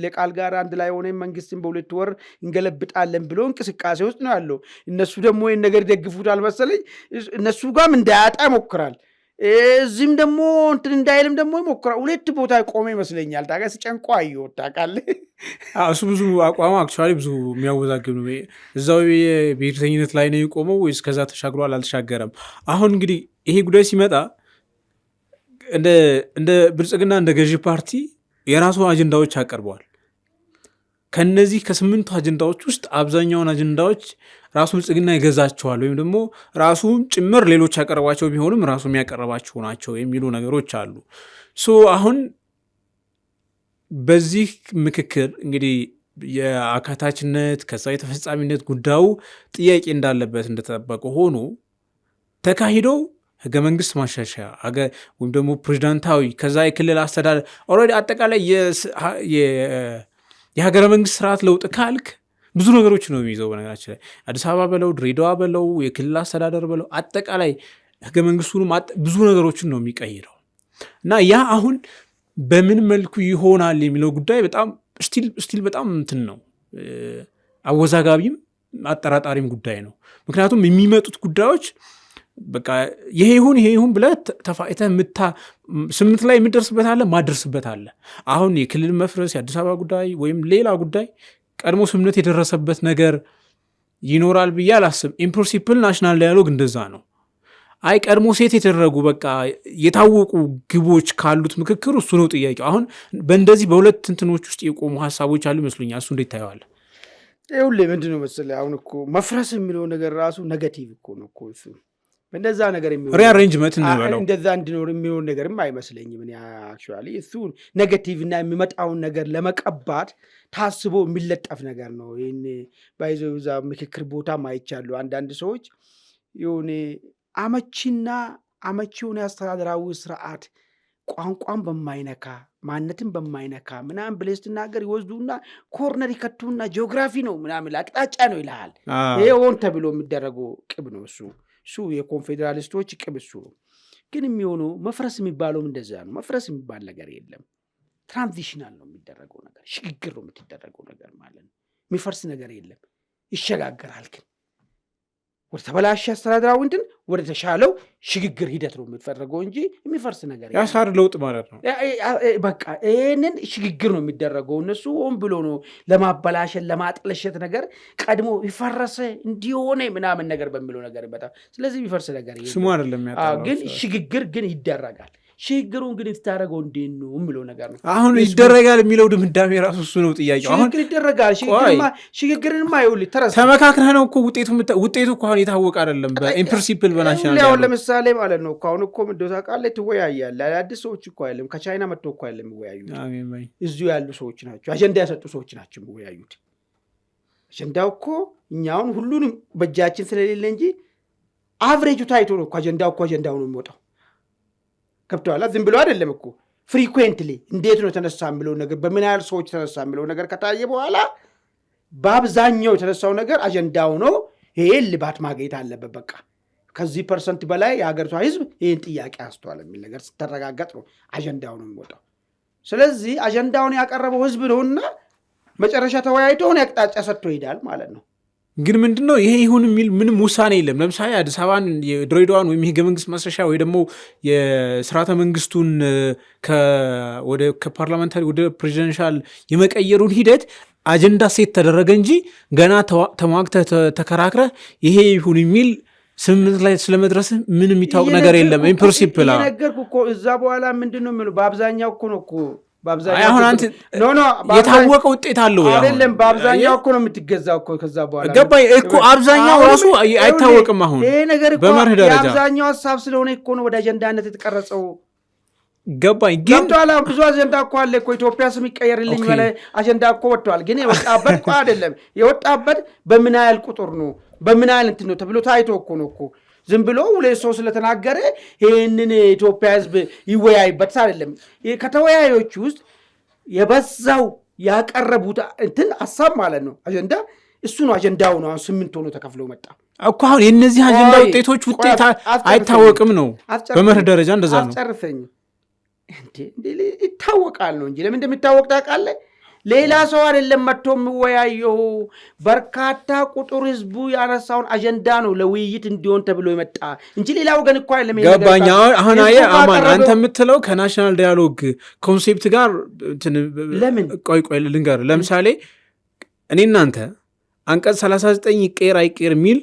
ለቃል ጋር አንድ ላይ ሆነ መንግስትን በሁለት ወር እንገለብጣለን ብሎ እንቅስቃሴ ውስጥ ነው ያለው። እነሱ ደግሞ ይህን ነገር ይደግፉታል መሰለኝ። እነሱ ጋርም እንዳያጣ ይሞክራል፣ እዚህም ደግሞ እንትን እንዳይልም ደግሞ ይሞክራል። ሁለት ቦታ ቆመ ይመስለኛል። ታውቃለህ፣ ሲጨንቆ አየሁት። ታውቃለህ፣ እሱ ብዙ አቋሙ አክቹዋሊ ብዙ የሚያወዛግብ ነው። እዛው የብሔርተኝነት ላይ ነው የቆመው ወይስ ከዛ ተሻግሯል? አልተሻገረም። አሁን እንግዲህ ይሄ ጉዳይ ሲመጣ እንደ ብልጽግና እንደ ገዢ ፓርቲ የራሱ አጀንዳዎች አቀርበዋል። ከነዚህ ከ8ቱ አጀንዳዎች ውስጥ አብዛኛውን አጀንዳዎች ራሱ ብልጽግና ይገዛቸዋል ወይም ደግሞ ራሱ ጭምር ሌሎች ያቀረባቸው ቢሆንም ራሱ የሚያቀረባቸው ናቸው የሚሉ ነገሮች አሉ። አሁን በዚህ ምክክር እንግዲህ የአካታችነት ከዛ የተፈጻሚነት ጉዳዩ ጥያቄ እንዳለበት እንደተጠበቀ ሆኖ ተካሂደው ህገ መንግስት ማሻሻያ ወይም ደግሞ ፕሬዚዳንታዊ ከዛ የክልል አስተዳደር ኦልሬዲ አጠቃላይ የሀገረ መንግስት ስርዓት ለውጥ ካልክ ብዙ ነገሮች ነው የሚይዘው። በነገራችን ላይ አዲስ አበባ በለው ድሬዳዋ በለው የክልል አስተዳደር በለው አጠቃላይ ህገ መንግስቱንም ብዙ ነገሮችን ነው የሚቀይረው እና ያ አሁን በምን መልኩ ይሆናል የሚለው ጉዳይ በጣም ስቲል በጣም እንትን ነው፣ አወዛጋቢም አጠራጣሪም ጉዳይ ነው። ምክንያቱም የሚመጡት ጉዳዮች በቃ ይሄ ይሁን ብለህ ተፋይተህ 8 ላይ የምደርስበት አለ ማደርስበት አለ። አሁን የክልል መፍረስ የአዲስ አበባ ጉዳይ ወይም ሌላ ጉዳይ ቀድሞ ስምምነት የደረሰበት ነገር ይኖራል ብዬ አላስብም። ኢምፕሪንሲፕል ናሽናል ዳያሎግ እንደዛ ነው። አይ ቀድሞ ሴት የተደረጉ በቃ የታወቁ ግቦች ካሉት ምክክር እሱ ነው ጥያቄው። አሁን በእንደዚህ በሁለት እንትኖች ውስጥ የቆሙ ሀሳቦች አሉ ይመስሉኛል። እሱ እንዴት ታየዋለህ? ይኸውልህ ምንድን ነው መሰለህ አሁን እኮ መፍረስ የሚለው ነገር ራሱ ኔጋቲቭ እኮ ነው እኮ እሱ እንደዛ ነገር ሪአሬንጅመንት እንበለው እንደዛ እንዲኖር የሚሆን ነገርም አይመስለኝም። አክቹዋሊ እሱ ኔጋቲቭ እና የሚመጣውን ነገር ለመቀባት ታስቦ የሚለጠፍ ነገር ነው። ይህን ባይዘው እዛ ምክክር ቦታም አይቻሉ አንዳንድ ሰዎች የሆነ አመቺ የሆነ አስተዳደራዊ ስርዓት ቋንቋን በማይነካ ማንነትን በማይነካ ምናምን ብለህ ስትናገር ይወስዱና ኮርነር ይከቱና ጂኦግራፊ ነው ምናምን አቅጣጫ ነው ይልሃል። ይሄ ሆን ተብሎ የሚደረገው ቅብ ነው እሱ የኮንፌዴራሊስቶች ቅብ እሱ ነው። ግን የሚሆነው መፍረስ የሚባለውም እንደዛ ነው። መፍረስ የሚባል ነገር የለም። ትራንዚሽናል ነው የሚደረገው ነገር፣ ሽግግር ነው የምትደረገው ነገር ማለት ነው። የሚፈርስ ነገር የለም። ይሸጋገራል ግን ወደ ተበላሸ አስተዳደራዊ እንትን ወደ ተሻለው ሽግግር ሂደት ነው የሚፈረገው እንጂ የሚፈርስ ነገር ያሳር ለውጥ ማለት ነው። በቃ ይህንን ሽግግር ነው የሚደረገው። እነሱ ሆን ብሎ ነው ለማበላሸት ለማጥለሸት ነገር ቀድሞ ይፈረሰ እንዲሆነ ምናምን ነገር በሚለው ነገር በጣም ስለዚህ የሚፈርስ ነገር ስሙ አይደለም ግን ሽግግር ግን ይደረጋል። ሽግግሩን ግን የታረገው እንዴት ነው የሚለው ነገር ነው። አሁን ይደረጋል የሚለው ድምዳሜ ራሱ እሱ ነው ጥያቄው። አሁን ይደረጋል ሽግግርንማ ይኸውልህ ተመካክረህ ነው እኮ ውጤቱ እኮ አሁን የታወቀ አይደለም። በኢንፕሪንሲፕል በናሽናል አሁን ለምሳሌ ማለት ነው አሁን እኮ ምንድነው ታውቃለህ ትወያያለህ። አዲስ ሰዎች እኮ አይደለም ከቻይና መጥተው እኮ አይደለም የሚወያዩት። እዚሁ ያሉ ሰዎች ናቸው፣ አጀንዳ ያሰጡ ሰዎች ናቸው የሚወያዩት። አጀንዳው እኮ እኛውን ሁሉንም በእጃችን ስለሌለ እንጂ አቨሬጁ ታይቶ ነው እኮ አጀንዳው ነው የሚወጣው። ከብተዋላ ዝም ብሎ አይደለም እኮ ፍሪኩዌንትሊ እንዴት ነው ተነሳ የሚለው ነገር በምን ያህል ሰዎች ተነሳ የሚለው ነገር ከታየ በኋላ በአብዛኛው የተነሳው ነገር አጀንዳው ነው። ይሄን ልባት ማግኘት አለበት። በቃ ከዚህ ፐርሰንት በላይ የሀገሪቷ ህዝብ ይህን ጥያቄ አንስቷል የሚል ነገር ስተረጋገጥ ነው አጀንዳው ነው የሚወጣው። ስለዚህ አጀንዳውን ያቀረበው ህዝብ ነውና መጨረሻ ተወያይቶ ሆነ አቅጣጫ ሰጥቶ ይሄዳል ማለት ነው። ግን ምንድነው ይሄ ይሁን የሚል ምንም ውሳኔ የለም። ለምሳሌ አዲስ አበባን የድሬዳዋን ወይም ህገ መንግስት መስረሻ ወይ ደግሞ የስርዓተ መንግስቱን ከፓርላመንታሪ ወደ ፕሬዚደንሻል የመቀየሩን ሂደት አጀንዳ ሴት ተደረገ እንጂ ገና ተሟግተህ ተከራክረህ ይሄ ይሁን የሚል ስምምነት ላይ ስለመድረስ ምን የሚታወቅ ነገር የለም። ኢምፕሪንሲፕል ነገርኩህ እኮ እዛ በኋላ ምንድነው የሚለው በአብዛኛው እኮ ነው እኮ አሁን አንተ የታወቀ ውጤት አለው አይደለም። በአብዛኛው እኮ ነው የምትገዛው እኮ ከዛ በኋላ ገባኝ እኮ አብዛኛው ራሱ አይታወቅም። አሁን ይሄ ነገር እኮ በመርህ ደረጃ የአብዛኛው ሀሳብ ስለሆነ እኮ ነው ወደ አጀንዳነት የተቀረጸው። ገባኝ ግን ብዙ አጀንዳ እኮ አለ እኮ ኢትዮጵያ ስም ይቀየርልኝ በለ አጀንዳ እኮ ወጥቷል። ግን የወጣበት እኮ አይደለም የወጣበት በምን ያህል ቁጥር ነው በምን ያህል እንትን ነው ተብሎ ታይቶ እኮ ነው እኮ ዝም ብሎ ሁለት ሰው ስለተናገረ ይህንን ኢትዮጵያ ህዝብ ይወያይበት አይደለም። ከተወያዮች ውስጥ የበዛው ያቀረቡት እንትን ሀሳብ ማለት ነው አጀንዳ እሱ ነው። አጀንዳው ነው አሁን 8 ሆኖ ተከፍሎ መጣ እኮ። አሁን የነዚህ አጀንዳ ውጤቶች ውጤት አይታወቅም ነው በመርህ ደረጃ እንደዛ ነው። አስጨርሰኝ እንዴ ይታወቃል ነው እንጂ ለምን እንደሚታወቅ ታውቃለህ? ሌላ ሰው አይደለም መጥቶ የሚወያየው በርካታ ቁጥር ህዝቡ ያነሳውን አጀንዳ ነው ለውይይት እንዲሆን ተብሎ የመጣ እንጂ ሌላ ወገን እኮ አይደለም። ገባኝ። አሁን አማን አንተ የምትለው ከናሽናል ዳያሎግ ኮንሴፕት ጋር ለምን ቆይ ልንገር። ለምሳሌ እኔ እናንተ አንቀጽ 39 ይቀየር አይቀየር የሚል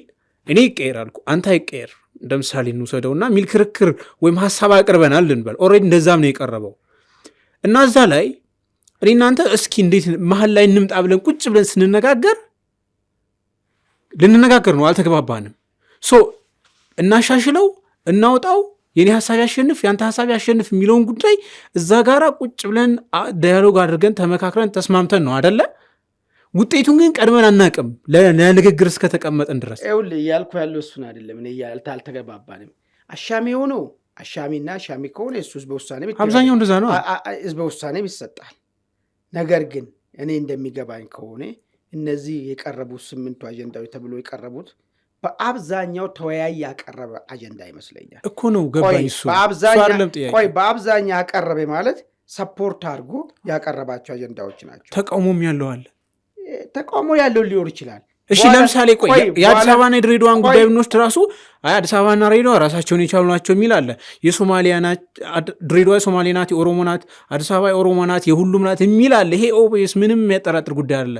እኔ ይቀየር አልኩ አንተ አይቀየር እንደምሳሌ እንውሰደውና ሚል ክርክር ወይም ሀሳብ አቅርበናል ልንበል። ኦልሬዲ እንደዛም ነው የቀረበው እና እዛ ላይ እኔ እናንተ እስኪ እንዴት መሀል ላይ እንምጣ ብለን ቁጭ ብለን ስንነጋገር ልንነጋገር ነው፣ አልተግባባንም። እናሻሽለው፣ እናውጣው፣ የኔ ሀሳብ ያሸንፍ ያንተ ሀሳብ ያሸንፍ የሚለውን ጉዳይ እዛ ጋራ ቁጭ ብለን ዳያሎግ አድርገን ተመካክረን ተስማምተን ነው አደለ? ውጤቱን ግን ቀድመን አናቅም ለንግግር እስከተቀመጠን ድረስ። ይኸውልህ እያልኩ ያለው እሱን አይደለም። እኔ አልተገባባንም። አሻሚ ሆኖ አሻሚና አሻሚ ከሆነ እሱ ህዝበ ውሳኔ አብዛኛው እንደዛ ነው፣ ህዝበ ውሳኔም ይሰጣል። ነገር ግን እኔ እንደሚገባኝ ከሆነ እነዚህ የቀረቡት 8 አጀንዳዎች ተብሎ የቀረቡት በአብዛኛው ተወያይ ያቀረበ አጀንዳ ይመስለኛል እኮ ነው። ገባኝ። እሱ በአብዛኛው ያቀረበ ማለት ሰፖርት አድርጎ ያቀረባቸው አጀንዳዎች ናቸው። ተቃውሞም ያለው አለ። ተቃውሞ ያለው ሊሆን ይችላል። እሺ ለምሳሌ የአዲስ አበባና የድሬዳዋን ጉዳይ ብንወስድ ራሱ አዲስ አበባና ድሬዳዋ ራሳቸውን የቻሉ ናቸው የሚል አለ። ድሬዳዋ የሶማሌ ናት፣ የኦሮሞ ናት፣ አዲስ አበባ የኦሮሞ ናት፣ የሁሉም ናት የሚል አለ። ይሄ ኦቤስ ምንም የሚያጠራጥር ጉዳይ አለ።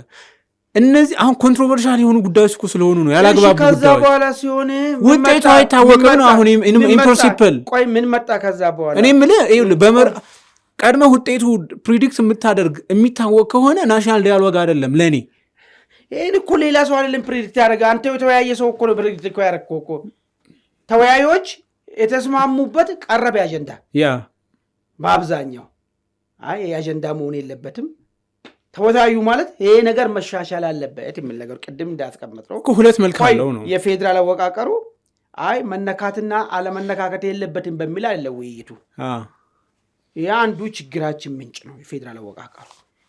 እነዚህ አሁን ኮንትሮቨርሻል የሆኑ ጉዳዮች እኮ ስለሆኑ ነው ያላግባቡ ጉዳዮች። ከዛ በኋላ ሲሆን ውጤቱ አይታወቅም ነው። አሁን ኢምፕሪንሲፕል ምን መጣ ከዛ በኋላ እኔ የምልህ ቀድመ ውጤቱ ፕሪዲክት የምታደርግ የሚታወቅ ከሆነ ናሽናል ዳያሎግ አይደለም ለእኔ። ይህን እኮ ሌላ ሰው አይደለም ፕሬዲክት ያደረገ አንተ የተወያየ ሰው እኮ ነው ፕሬዲክት እኮ ያደረግከው እኮ። ተወያዮች የተስማሙበት ቀረበ አጀንዳ በአብዛኛው አይ የአጀንዳ መሆን የለበትም ተወያዩ ማለት ይሄ ነገር መሻሻል አለበት የሚል ነገር ቅድም እንዳስቀመጥነው እኮ ሁለት መልክ አለው ነው። የፌዴራል አወቃቀሩ አይ መነካትና አለመነካከት የለበትም በሚል አለ ውይይቱ። አንዱ ችግራችን ምንጭ ነው የፌዴራል አወቃቀሩ።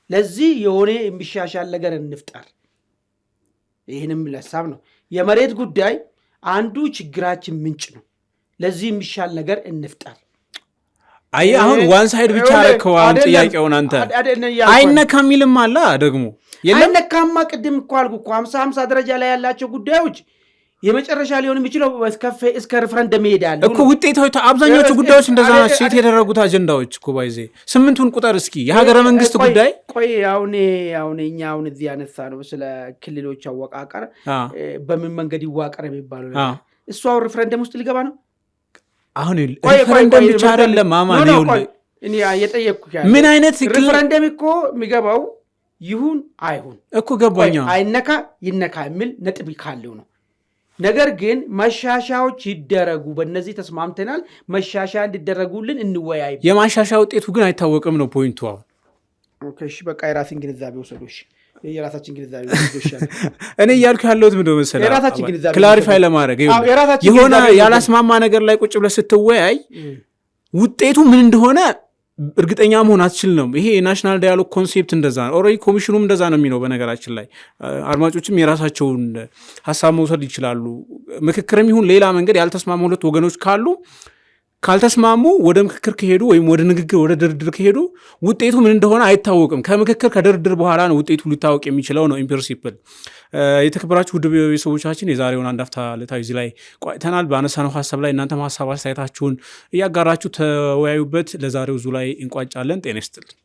ለዚህ የሆነ የሚሻሻል ነገር እንፍጠር። ይህንም ለሳብ ነው የመሬት ጉዳይ አንዱ ችግራችን ምንጭ ነው። ለዚህ የሚሻል ነገር እንፍጠር። አይ አሁን ዋን ሳይድ ብቻ አረከዋን ጥያቄውን አንተ አይነካም የሚልም አለ ደግሞ አይነካማ። ቅድም እኮ አልኩ እኮ 50 ደረጃ ላይ ያላቸው ጉዳዮች የመጨረሻ ሊሆን የሚችለው እስከ ሪፍረንደም ይሄዳል እኮ ውጤቶች። አብዛኞቹ ጉዳዮች እንደዛ ናቸው ሴት የተደረጉት አጀንዳዎች እኮ ባይዜ 8ቱን ቁጥር እስኪ የሀገረ መንግስት ጉዳይ ቆይ አሁን እኛ እዚህ ያነሳ ነው ስለ ክልሎች አወቃቀር በምን መንገድ ይዋቀር የሚባለው እሱ አሁን ሪፍረንደም ውስጥ ሊገባ ነው። አሁን ሪፍረንደም ብቻ አይደለም ማማን እኔ የጠየቅኩት ምን አይነት ሪፍረንደም እኮ የሚገባው ይሁን አይሁን እኮ ገባኛ አይነካ ይነካ የሚል ነጥብ ካለው ነው። ነገር ግን መሻሻዎች ይደረጉ፣ በእነዚህ ተስማምተናል፣ መሻሻያ እንዲደረጉልን እንወያይ። የማሻሻያ ውጤቱ ግን አይታወቅም ነው ፖይንቱ። አሁን እሺ በቃ የራስን ግንዛቤ ወሰዶሽ የራሳችን ግንዛቤ ወሰዶሻል። እኔ እያልኩ ያለሁት ምንድነው መሰለህ ክላሪፋይ ለማድረግ የሆነ ያላስማማ ነገር ላይ ቁጭ ብለህ ስትወያይ ውጤቱ ምን እንደሆነ እርግጠኛ መሆን አትችልም። ይሄ የናሽናል ዳያሎግ ኮንሴፕት እንደዛ ነው። ኦልሬዲ ኮሚሽኑም እንደዛ ነው የሚለው። በነገራችን ላይ አድማጮችም የራሳቸውን ሀሳብ መውሰድ ይችላሉ። ምክክርም ይሁን ሌላ መንገድ ያልተስማሙ ሁለት ወገኖች ካሉ ካልተስማሙ ወደ ምክክር ከሄዱ ወይም ወደ ንግግር ወደ ድርድር ከሄዱ ውጤቱ ምን እንደሆነ አይታወቅም። ከምክክር ከድርድር በኋላ ነው ውጤቱ ሊታወቅ የሚችለው ነው ኢንፕሪንሲፕል። የተከበራችሁ ውድ ቤተሰቦቻችን የዛሬውን አንድ አፍታ ዕለታዊ እዚህ ላይ ቆይተናል። በአነሳነው ሀሳብ ላይ እናንተም ሀሳብ አስተያየታችሁን እያጋራችሁ ተወያዩበት። ለዛሬው እዙ ላይ እንቋጫለን። ጤና ይስጥልን።